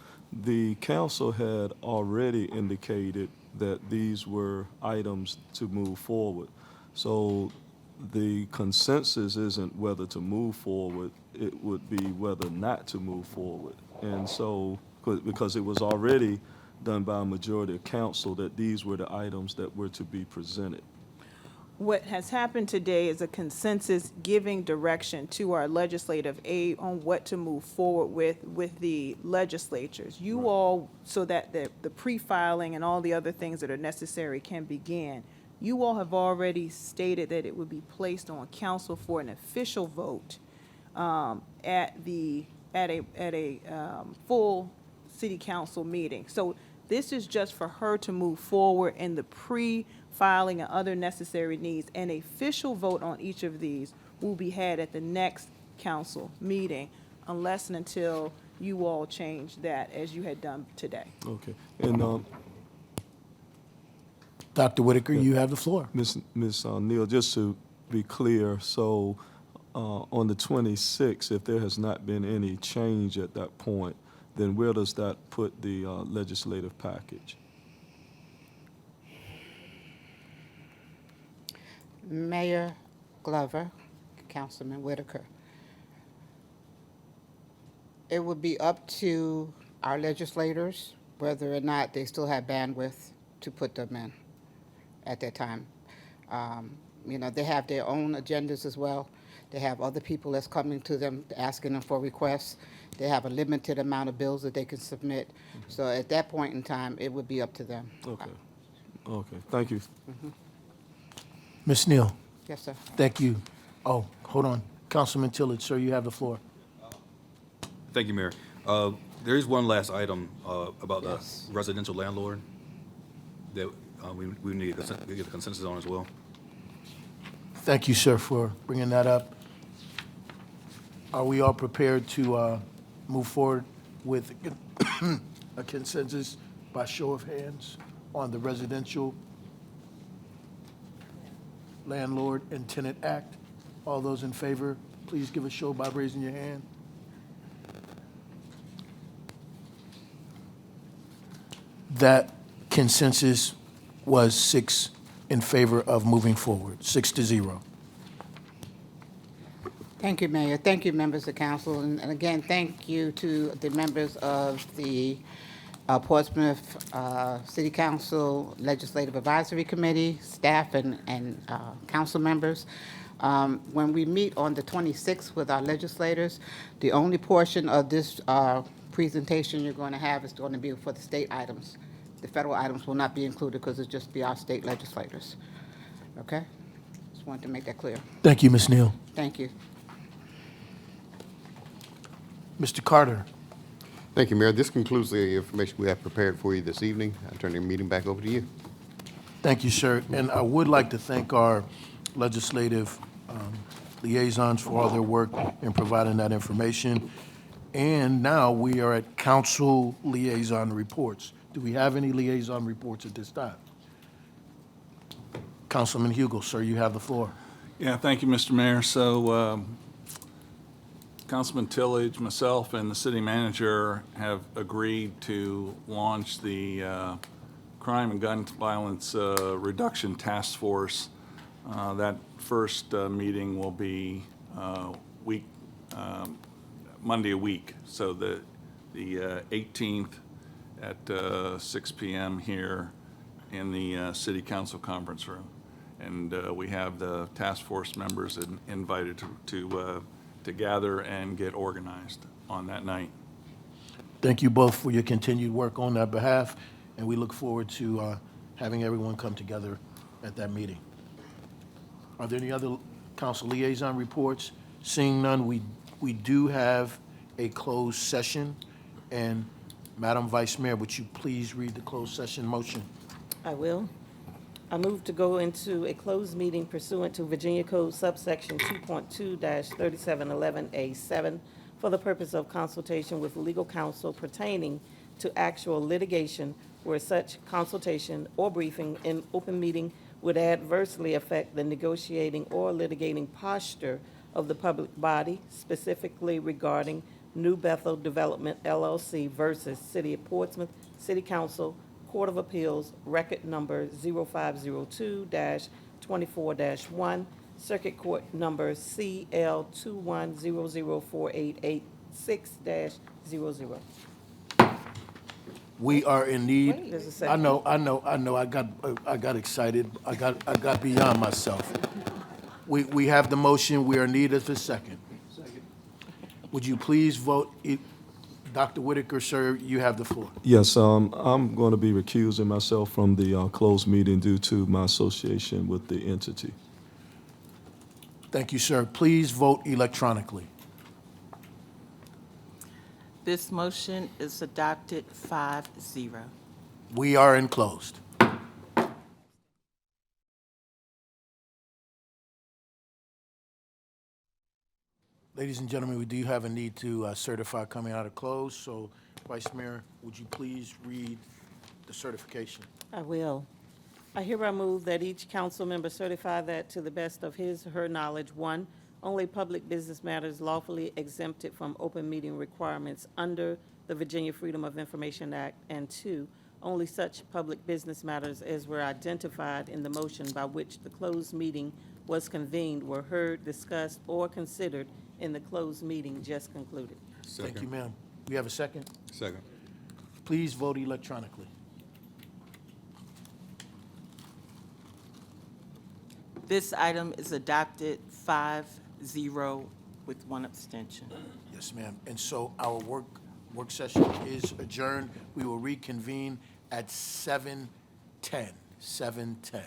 The council had already indicated that these were items to move forward. So the consensus isn't whether to move forward, it would be whether not to move forward. And so, because it was already done by a majority of council that these were the items that were to be presented. What has happened today is a consensus giving direction to our legislative aid on what to move forward with the legislatures. You all, so that the pre-filing and all the other things that are necessary can begin. You all have already stated that it would be placed on council for an official vote at a full city council meeting. So this is just for her to move forward in the pre-filing and other necessary needs. An official vote on each of these will be had at the next council meeting, unless and until you all change that as you had done today. Okay. And Dr. Whitaker, you have the floor. Ms. Neal, just to be clear, so on the 26th, if there has not been any change at that point, then where does that put the legislative package? Mayor Glover, Councilman Whitaker. It would be up to our legislators whether or not they still have bandwidth to put them in at that time. You know, they have their own agendas as well. They have other people that's coming to them, asking them for requests. They have a limited amount of bills that they can submit. So at that point in time, it would be up to them. Okay. Okay, thank you. Ms. Neal, Yes, sir. thank you. Oh, hold on. Councilman Tillage, sir, you have the floor. Thank you, Mayor. There is one last item about the Yes. residential landlord that we need to get the consensus on as well. Thank you, sir, for bringing that up. Are we all prepared to move forward with a consensus by show of hands on the Residential Landlord and Tenant Act? All those in favor, please give a show by raising your hand. That consensus was 6 in favor of moving forward, 6-0. Thank you, Mayor. Thank you, members of council. And again, thank you to the members of the Portsmouth City Council Legislative Advisory Committee, staff and council members. When we meet on the 26th with our legislators, the only portion of this presentation you're going to have is going to be for the state items. The federal items will not be included because it'll just be our state legislators. Okay? Just wanted to make that clear. Thank you, Ms. Neal. Thank you. Mr. Carter. Thank you, Mayor. This concludes the information we have prepared for you this evening. I turn the meeting back over to you. Thank you, sir. And I would like to thank our legislative liaisons for all their work in providing that information. And now we are at council liaison reports. Do we have any liaison reports at this time? Councilman Hugel, sir, you have the floor. Yeah, thank you, Mr. Mayor. So Councilman Tillage, myself, and the city manager have agreed to launch the Crime and Gun Violence Reduction Task Force. That first meeting will be Monday a week, so the 18th at 6 p.m. here in the city council conference room. And we have the task force members invited to gather and get organized on that night. Thank you both for your continued work on that behalf, and we look forward to having everyone come together at that meeting. Are there any other council liaison reports? Seeing none, we do have a closed session. And Madam Vice Mayor, would you please read the closed session motion? I will. I move to go into a closed meeting pursuant to Virginia Code subsection 2.2-3711A7 for the purpose of consultation with legal counsel pertaining to actual litigation where such consultation or briefing in open meeting would adversely affect the negotiating or litigating posture of the public body, specifically regarding New Bethel Development LLC versus City of Portsmouth, City Council, Court of Appeals, record number 0502-24-1, Circuit Court number CL21004886-00. We are in need. Wait, there's a I second. know. I got excited. I got beyond myself. We have the motion. We are in need of a second. Would you please vote? Dr. Whitaker, sir, you have the floor. Yes, I'm going to be recusing myself from the closed meeting due to my association with the entity. Thank you, sir. Please vote electronically. This motion is adopted 5-0. We are enclosed. Ladies and gentlemen, we do have a need to certify coming out of close. So, Vice Mayor, would you please read the certification? I will. I hereby move that each council member certify that to the best of his or her knowledge, one, only public business matters lawfully exempted from open meeting requirements under the Virginia Freedom of Information Act, and two, only such public business matters as were identified in the motion by which the closed meeting was convened were heard, discussed, or considered in the closed meeting just concluded. Thank you, ma'am. We have a second? Second. Please vote electronically. This item is adopted 5-0 with one abstention. Yes, ma'am. And so our work session is adjourned. We will reconvene at 7:10. 7:10.